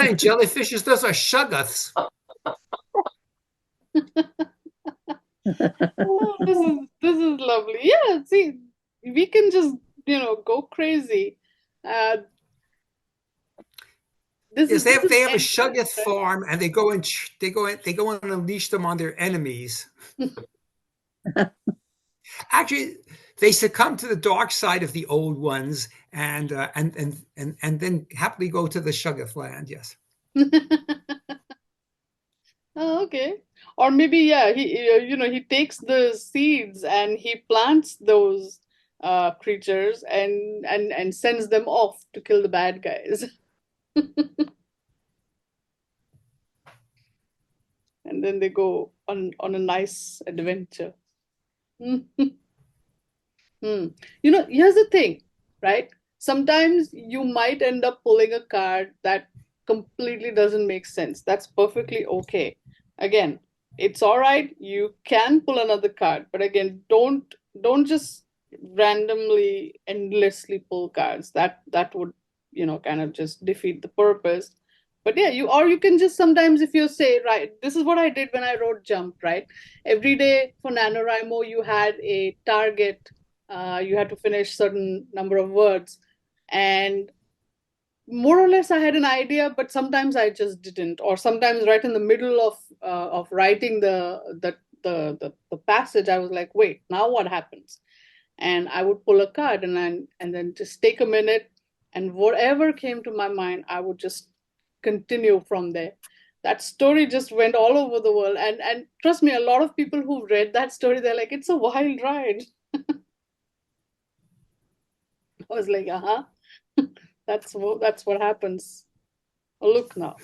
ain't jellyfishes, those are shuggoths. Oh, this is lovely. Yeah, see, we can just go crazy. They have a shuggoth farm, and they go and unleash them on their enemies. Actually, they succumb to the dark side of the old ones, and then happily go to the shuggoth land. Yes. Oh, okay. Or maybe he takes the seeds and he plants those creatures and sends them off to kill the bad guys. And then they go on a nice adventure. Here's the thing, right? sometimes you might end up pulling a card that completely doesn't make sense. That's perfectly okay. Again, it's all right. You can pull another card, but again, don't just randomly endlessly pull cards. That would, kind of just defeat the purpose. But yeah, you can just sometimes, if you say, right, this is what I did when I wrote Jump, right? Every day for NaNoWriMo, you had a target. You had to finish certain number of words, and more or less I had an idea, but sometimes I just didn't, or sometimes right in the middle of writing the passage, I was like, wait, now what happens? And I would pull a card and then just take a minute, and whatever came to my mind, I would just continue from there. That story just went all over the world, and trust me, a lot of people who read that story, they're like, it's a wild ride. I was like, that's what happens. Oh, look now.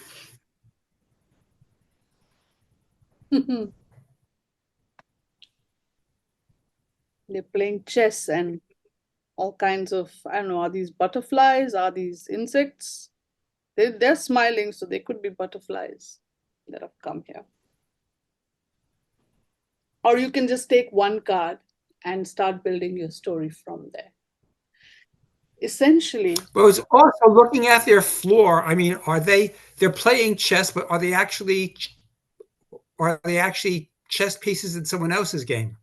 They're playing chess and all kinds of, I don't know, are these butterflies? Are these insects? They're smiling, so they could be butterflies that have come here. Or you can just take one card and start building your story from there. Essentially. But it's also looking at their floor. I mean, they're playing chess, but are they actually chess pieces in someone else's game?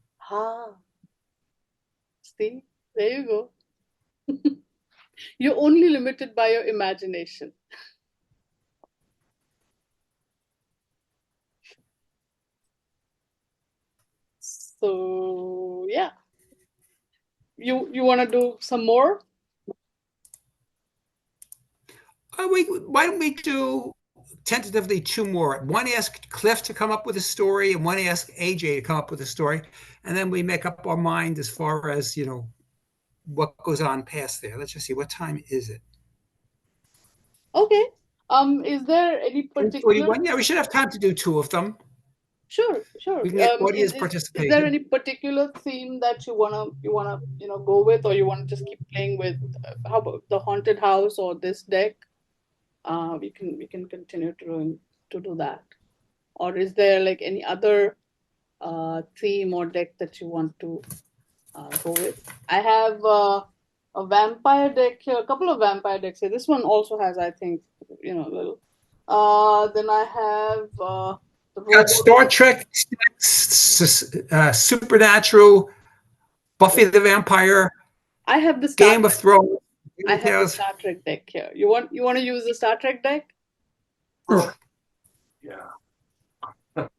See, there you go. You're only limited by your imagination. So yeah. You want to do some more? Why don't we do tentatively 2 more? One ask Cliff to come up with a story, and one ask AJ to come up with a story, and then we make up our mind as far as what goes on past there. Let's just see, what time is it? Okay. Is there any particular? Yeah, we should have time to do 2 of them. Sure. We can get audience participation. Is there any particular theme that you wanna go with, or you wanna just keep playing with? How about the haunted house or this deck? We can continue to do that. Or is there like any other theme or deck that you want to go with? I have a vampire deck here, a couple of vampire decks here. This one also has, I think, a little. Then I have got Star Trek, Supernatural, Buffy the Vampire. I have the Game of Thrones. I have the Star Trek deck here. You want to use the Star Trek deck? Sure. Yeah. All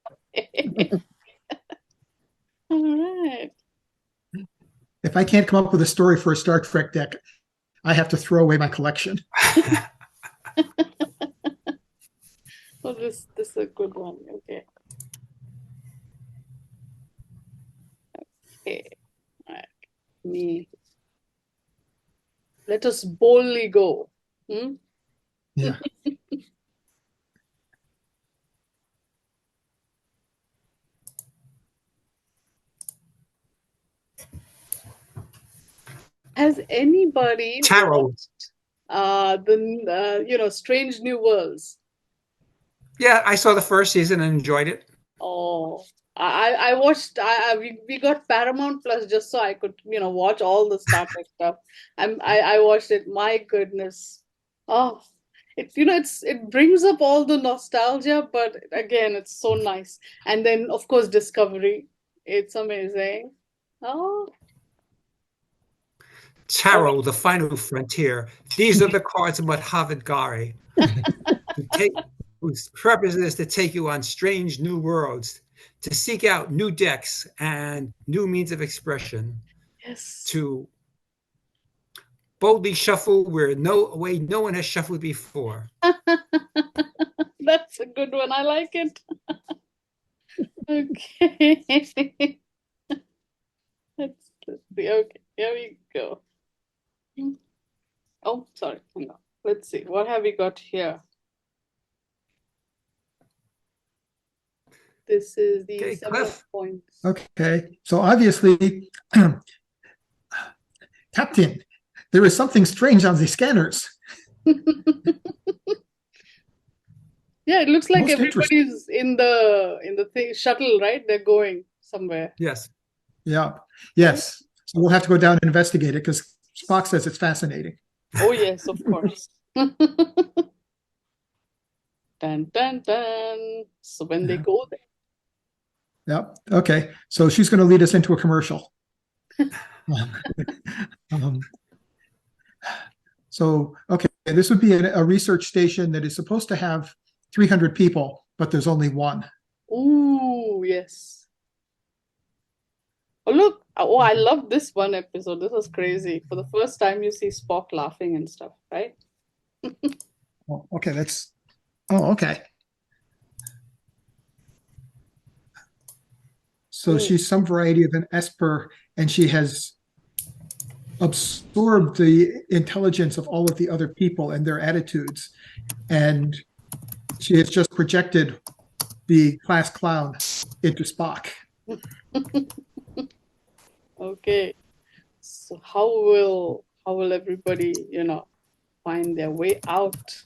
right. If I can't come up with a story for a Star Trek deck, I have to throw away my collection. Well, this is a good one. Okay. Okay. All right. Let us boldly go. Yeah. Has anybody Tarot? watched Strange New Worlds? Yeah, I saw the first season and enjoyed it. Oh, I watched. We got Paramount Plus just so I could watch all the Star Trek stuff. I watched it. My goodness. Oh, it brings up all the nostalgia, but again, it's so nice. And then of course Discovery. It's amazing. Oh. Tarot, the final frontier. These are the cards of Madhavadgari, whose purpose is to take you on strange new worlds, to seek out new decks and new means of expression. Yes. To boldly shuffle where no one has shuffled before. That's a good one. I like it. Okay. Let's see. Okay, here we go. Oh, sorry. Hang on. Let's see. What have we got here? This is the 7 points. Okay. So obviously, Captain, there is something strange on the scanners. Yeah, it looks like Most interesting. everybody's in the thing shuttle, right? They're going somewhere. Yes. Yeah. Yes. So we'll have to go down and investigate it because Spock says it's fascinating. Oh yes, of course. Dun dun dun. So when they go there. Yep. Okay. So she's going to lead us into a commercial. Um, so, okay, this would be a research station that is supposed to have 300 people, but there's only one. Ooh, yes. Oh, look. Oh, I love this one episode. This was crazy. For the first time, you see Spock laughing and stuff, right? Oh, okay, that's, oh, okay. So she's some variety of an Esper, and she has absorbed the intelligence of all of the other people and their attitudes. And she has just projected the class clown into Spock. Okay. So how will everybody, find their way out?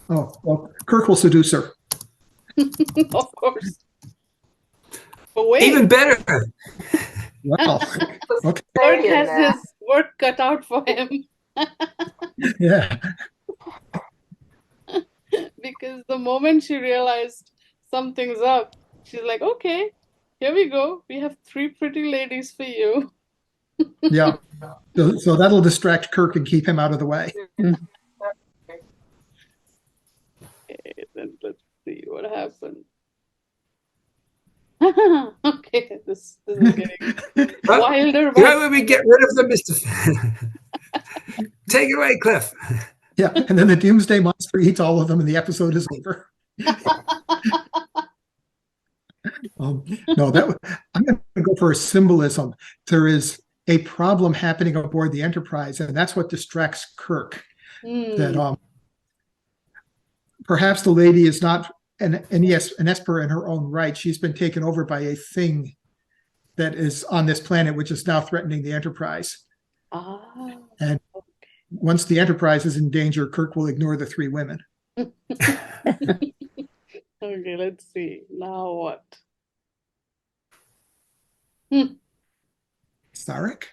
Oh, well, Kirk will seduce her. Of course. But wait, Even better. Wow. Okay. Kirk has his work cut out for him Yeah. because the moment she realized something's up, she's like, okay, here we go. We have 3 pretty ladies for you. Yeah. So that'll distract Kirk and keep him out of the way. Okay, then let's see what happens. Okay, this is getting wilder. Why would we get rid of them, Mr. Take it away, Cliff. Yeah. And then the Doomsday Monster eats all of them and the episode is over. No, I'm going to go for a symbolism. There is a problem happening aboard the Enterprise, and that's what distracts Kirk. That perhaps the lady is not an Esper in her own right. She's been taken over by a thing that is on this planet, which is now threatening the Enterprise. And once the Enterprise is in danger, Kirk will ignore the 3 women. Okay, let's see. Now what? Sarek?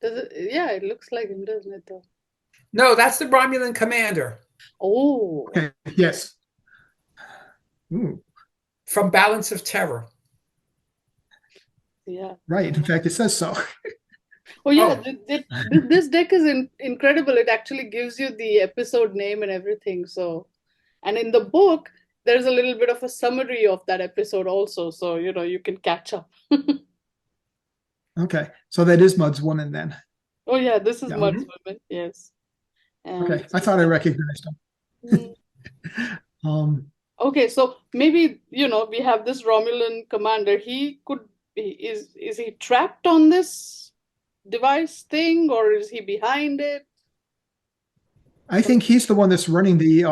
Yeah, it looks like him, doesn't it, though? No, that's the Romulan commander. Oh. Okay. Yes. Ooh. From Balance of Terror. Yeah. Right. In fact, it says so. Oh, yeah. This deck is incredible. It actually gives you the episode name and everything. So, and in the book, there's a little bit of a summary of that episode also. So, you can catch up. Okay. So that is Mud's woman then. Oh, yeah. This is Yeah. Mud's woman. Yes. And Okay. I thought I recognized him. Okay, so maybe, we have this Romulan commander. Is he trapped on this device thing, or is he behind it? I think he's the one that's running the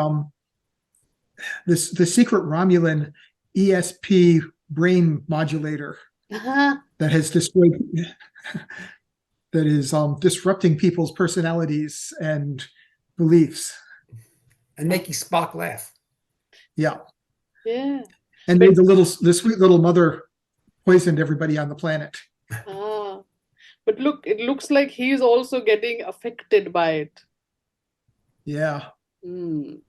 secret Romulan ESP brain modulator that has destroyed that is disrupting people's personalities and beliefs and making Spock laugh. Yeah. Yeah. And made the sweet little mother poisoned everybody on the planet. But look, it looks like he's also getting affected by it. Yeah. Ooh,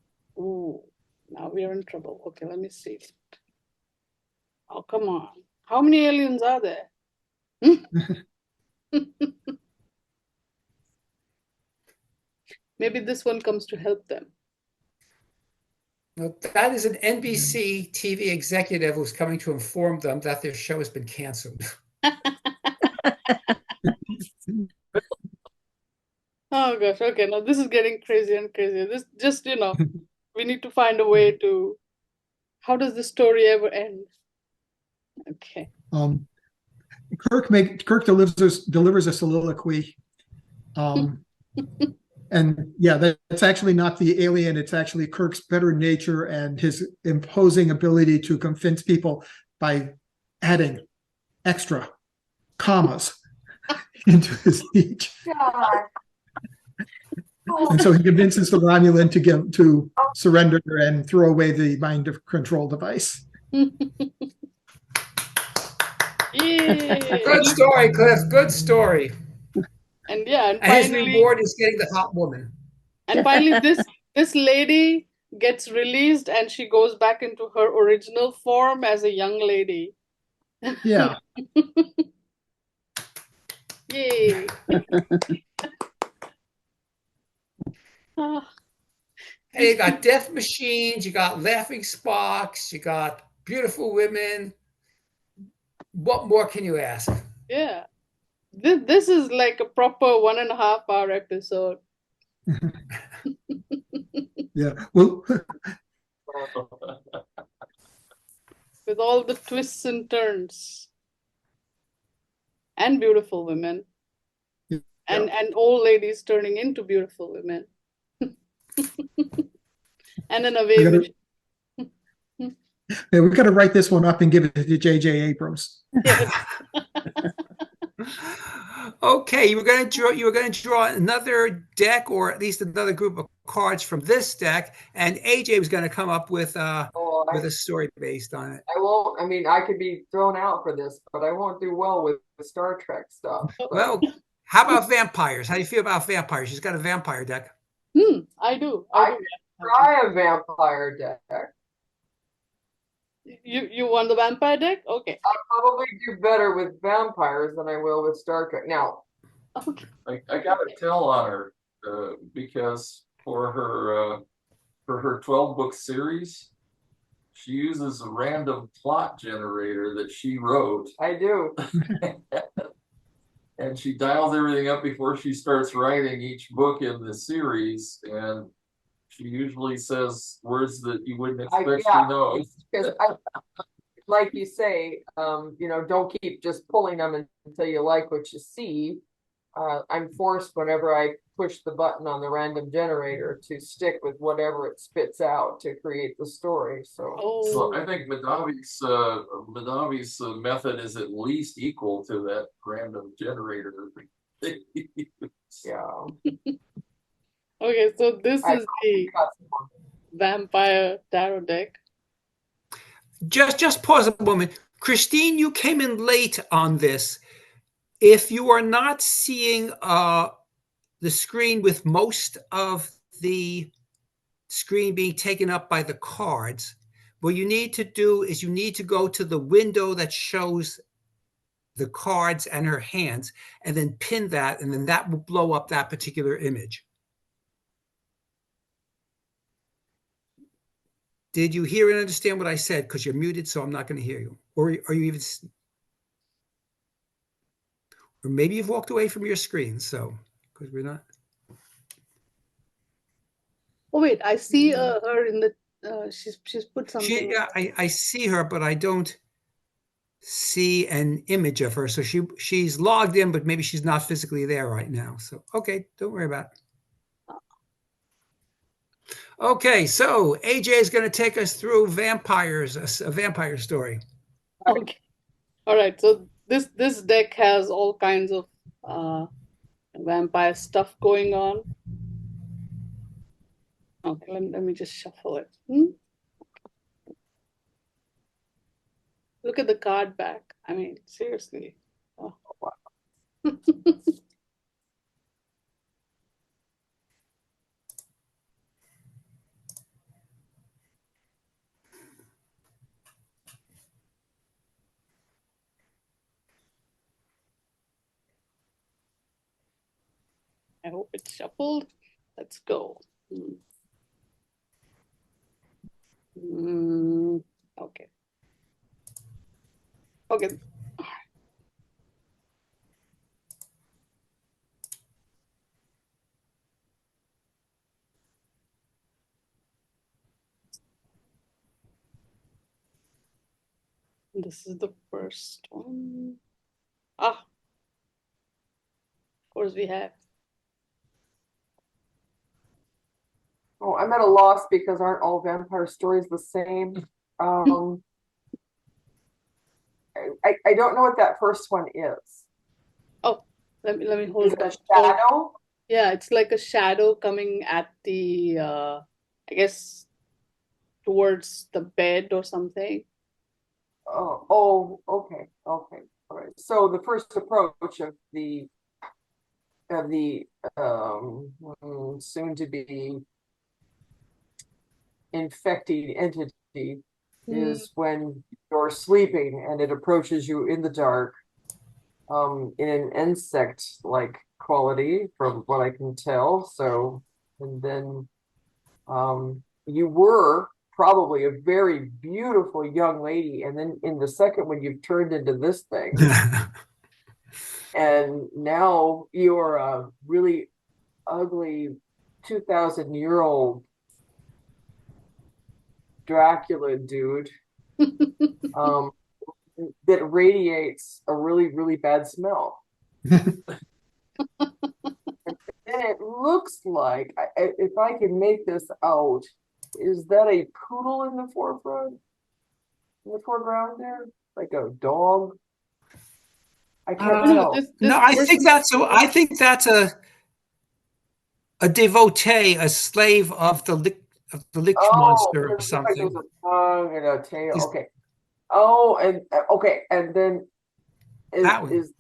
now we are in trouble. Okay, let me see. Oh, come on. How many aliens are there? Maybe this one comes to help them. Well, that is an NBC TV executive who's coming to inform them that their show has been canceled. Oh gosh, okay, now this is getting crazier and crazier. This just, we need to find a way to, how does the story ever end? Okay. Kirk delivers a soliloquy. And yeah, that's actually not the alien. It's actually Kirk's better nature and his imposing ability to convince people by adding extra commas into his speech. God. And so he convinces the Romulan to surrender and throw away the mind control device. Yay! Good story, Cliff. Good story. And yeah, and And his finally, reward is getting the hot woman. this lady gets released and she goes back into her original form as a young lady. Yeah. Yay! Ah, Hey, you got death machines, you got laughing Spocks, you got beautiful women. What more can you ask? yeah. This is like a proper 1.5 hour episode. Yeah. Well, With all the twists and turns. And beautiful women. Yeah. And old ladies turning into beautiful women. And an away machine. yeah, we got to write this one up and give it to J.J. Abrams. Yes. Okay, you were going to draw another deck, or at least another group of cards from this deck, and AJ was going to come up with a story based on it. I won't. I mean, I could be thrown out for this, but I won't do well with the Star Trek stuff. So. Well, how about vampires? How do you feel about vampires? She's got a vampire deck. I do. I could try a vampire deck. You want the vampire deck? Okay. I'll probably do better with vampires than I will with Star Trek. Now, Okay. I gotta tell on her because for her 12-book series, she uses a random plot generator that she wrote, I do. and she dials everything up before she starts writing each book in the series, and she usually says words that you wouldn't expect she knows. Because like you say, don't keep just pulling them until you like what you see. I'm forced whenever I push the button on the random generator to stick with whatever it spits out to create the story. So I think Madavi's method is at least equal to that random generator. Yeah. Okay, so this is the vampire tarot deck. Just pause a moment. Christine, you came in late on this. If you are not seeing the screen with most of the screen being taken up by the cards, what you need to do is you need to go to the window that shows the cards and her hands, and then pin that, and then that will blow up that particular image. Did you hear and understand what I said? Because you're muted, so I'm not going to hear you. Or are you even... Or maybe you've walked away from your screen, so... Because we're not... Oh wait, I see her in the. She's put something. I see her, but I don't see an image of her. So she's logged in, but maybe she's not physically there right now. So okay, don't worry about it. Okay, so AJ is going to take us through vampires, a vampire story. Okay. All right. So this deck has all kinds of vampire stuff going on. Okay, let me just shuffle it. Look at the card back. I mean, seriously. Oh, wow. I hope it's shuffled. Let's go. Okay. Okay. All right. This is the first one. Of course we have. Oh, I'm at a loss because aren't all vampire stories the same? I don't know what that first one is. Oh, let me Is hold it a that. Oh, shadow? yeah, it's like a shadow coming at the, I guess, towards the bed or something. Oh, okay, okay, all right. So the first approach of the soon to be infecting entity Hmm. is when you're sleeping and it approaches you in the dark, in an insect-like quality from what I can tell. So, and then you were probably a very beautiful young lady, and then in the second one you've turned into this thing. And now you're a really ugly 2,000-year-old Dracula dude, that radiates a really, really bad smell. And it looks like, if I can make this out, is that a poodle in the forefront? In the foreground there? Like a dog? I can't No, tell. this No, I person. think that's a devotee, a slave of the lich Oh, monster it or looks like there's something. a tongue and a tail. Is Okay. Oh, and okay, and then that one? is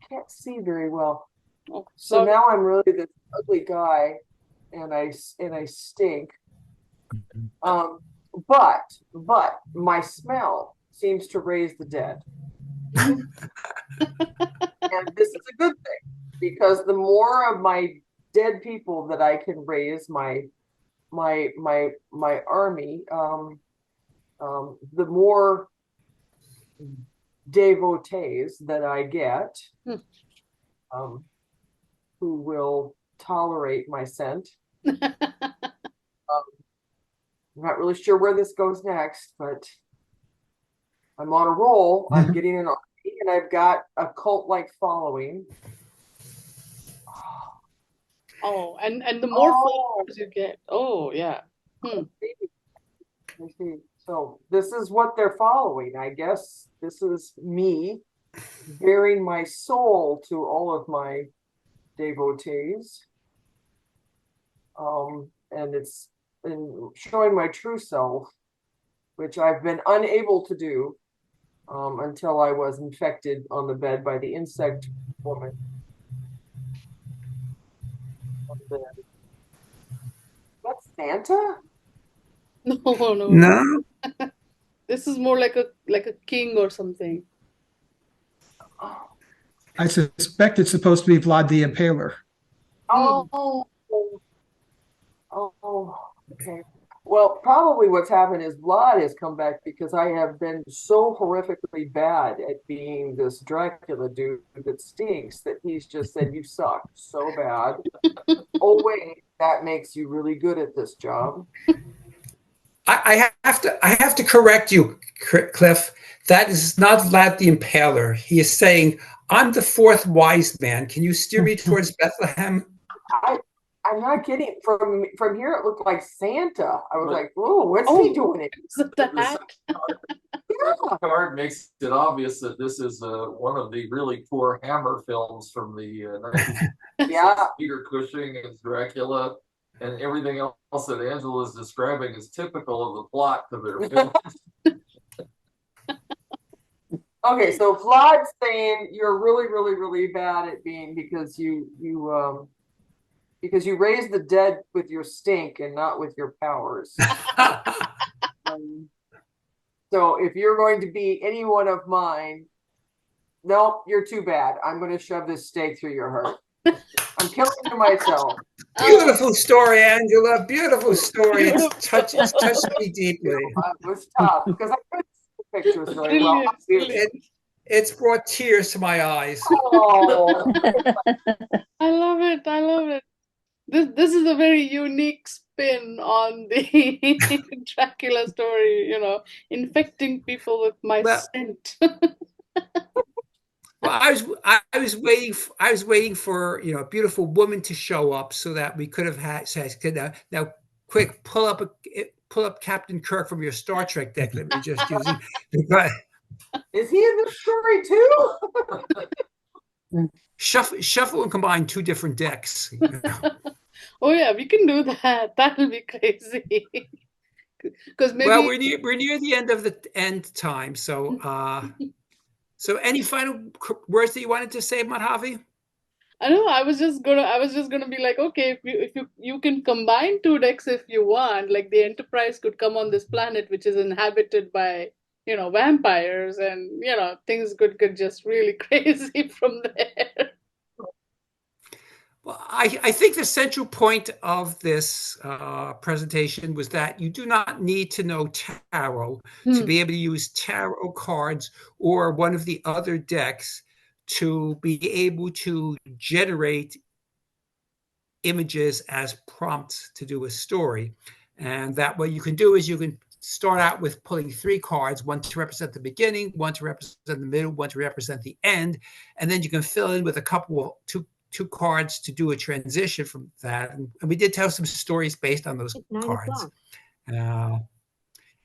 can't see very well. Oh, So sorry. now I'm really this ugly guy, and I stink. But my smell seems to raise the dead, and this is a good thing because the more of my dead people that I can raise, my army, the more devotees that I get, Hmm. who will tolerate my scent. I'm not really sure where this goes next, but I'm on a roll. I'm getting an army, and I've got a cult-like following. Oh, and the more Oh, followers you get, oh yeah. Hmm. I see. So this is what they're following. I guess this is me bearing my soul to all of my devotees. And it's in showing my true self, which I've been unable to do, until I was infected on the bed by the insect woman. That's Santa? No, no. No. This is more like a king or something. Oh, I suspect it's supposed to be Vlad the Impaler. Hmm. oh, okay. Well, probably what's happened is Vlad has come back because I have been so horrifically bad at being this Dracula dude that stinks that he's just said, "You suck so bad." Oh, wait, that makes you really good at this job. I have to correct you, Cliff. That is not Vlad the Impaler. He is saying, "I'm the fourth wise man. Can you steer me towards Bethlehem?" I I'm not kidding. From here, it looked like Santa. I was But- like, "Oh, what's Oh, he doing it?" is it the This hat? card makes it obvious that this is one of the really poor Hammer films from the 1960s. Yeah. Peter Cushing as Dracula, and everything else that Angela is describing is typical of the plot to their film. Okay, so Vlad's saying you're really, really, really bad at being because you raise the dead with your stink and not with your powers. So if you're going to be any one of mine, nope, you're too bad. I'm going to shove this stake through your heart. I'm killing you myself. Beautiful story, Angela. Beautiful story. It's Beautiful. touched me deeply. It was tough because I couldn't see the pictures very well. Brilliant. It's brought tears to my eyes. Oh, I love it. I love it. This is a very unique spin on the Dracula story, infecting people with my Well, scent. well, I was waiting for a beautiful woman to show up so that we could have had said, now quick pull up Captain Kirk from your Star Trek deck that we're just using. Is he in this story too? Shuffle and combine two different decks. You know. Oh yeah, we can do that. That'll be crazy. Because maybe Well, we're near the end of the end time. So so any final words that you wanted to say, Madhavi? I know I was just gonna be like, okay, if you can combine two decks if you want, like the Enterprise could come on this planet which is inhabited by, vampires, and things could get just really crazy from there. Well, I think the central point of this presentation was that you do not need to know tarot to be able to use tarot cards or one of the other decks to be able to generate images as prompts to do a story. And that what you can do is you can start out with pulling 3 cards, one to represent the beginning, one to represent the middle, one to represent the end, and then you can fill in with a couple of two cards to do a transition from that. And we did tell some stories based on those cards.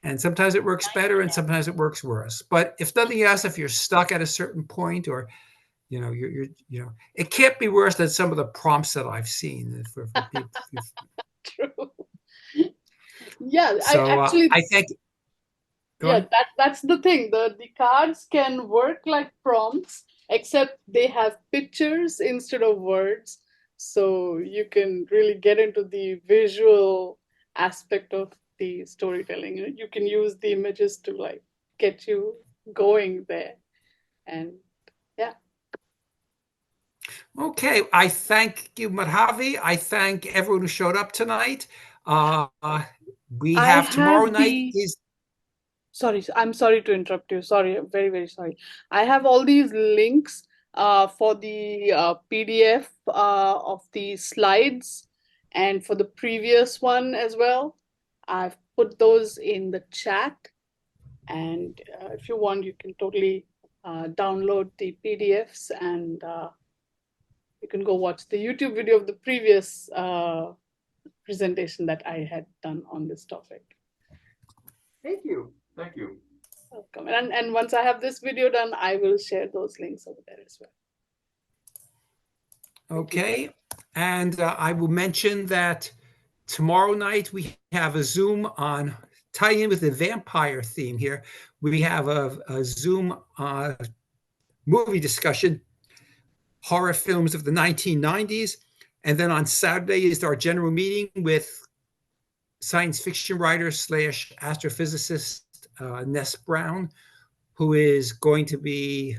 And sometimes it works better and sometimes it works worse. But if nothing else, if you're stuck at a certain point, or it can't be worse than some of the prompts that I've seen for people. True. Yeah, So I think. That's the thing. The cards can work like prompts, except they have pictures instead of words. So you can really get into the visual aspect of the storytelling. You can use the images to like get you going there. And yeah. Okay, I thank you, Madhavi. I thank everyone who showed up tonight. We have tomorrow night is. Sorry, I'm sorry to interrupt you. Sorry, very, very sorry. I have all these links for the PDF of the slides and for the previous one as well. I've put those in the chat. And if you want, you can totally download the PDFs, and you can go watch the YouTube video of the previous presentation that I had done on this topic. Thank you. Thank you. Welcome. And once I have this video done, I will share those links over there as well. Okay. And I will mention that tomorrow night we have a Zoom on tie in with the vampire theme here. We have a Zoom movie discussion, horror films of the 1990s. And then on Saturday is our general meeting with science fiction writer / astrophysicist Ness Brown, who is going to be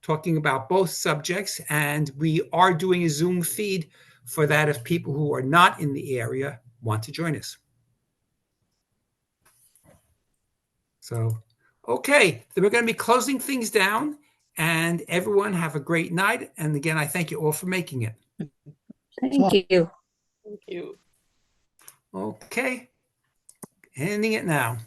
talking about both subjects. And we are doing a Zoom feed for that if people who are not in the area want to join us. So, okay, then we're going to be closing things down, and everyone have a great night. And again, I thank you all for making it. Thank you. Thank you. Okay, ending it now.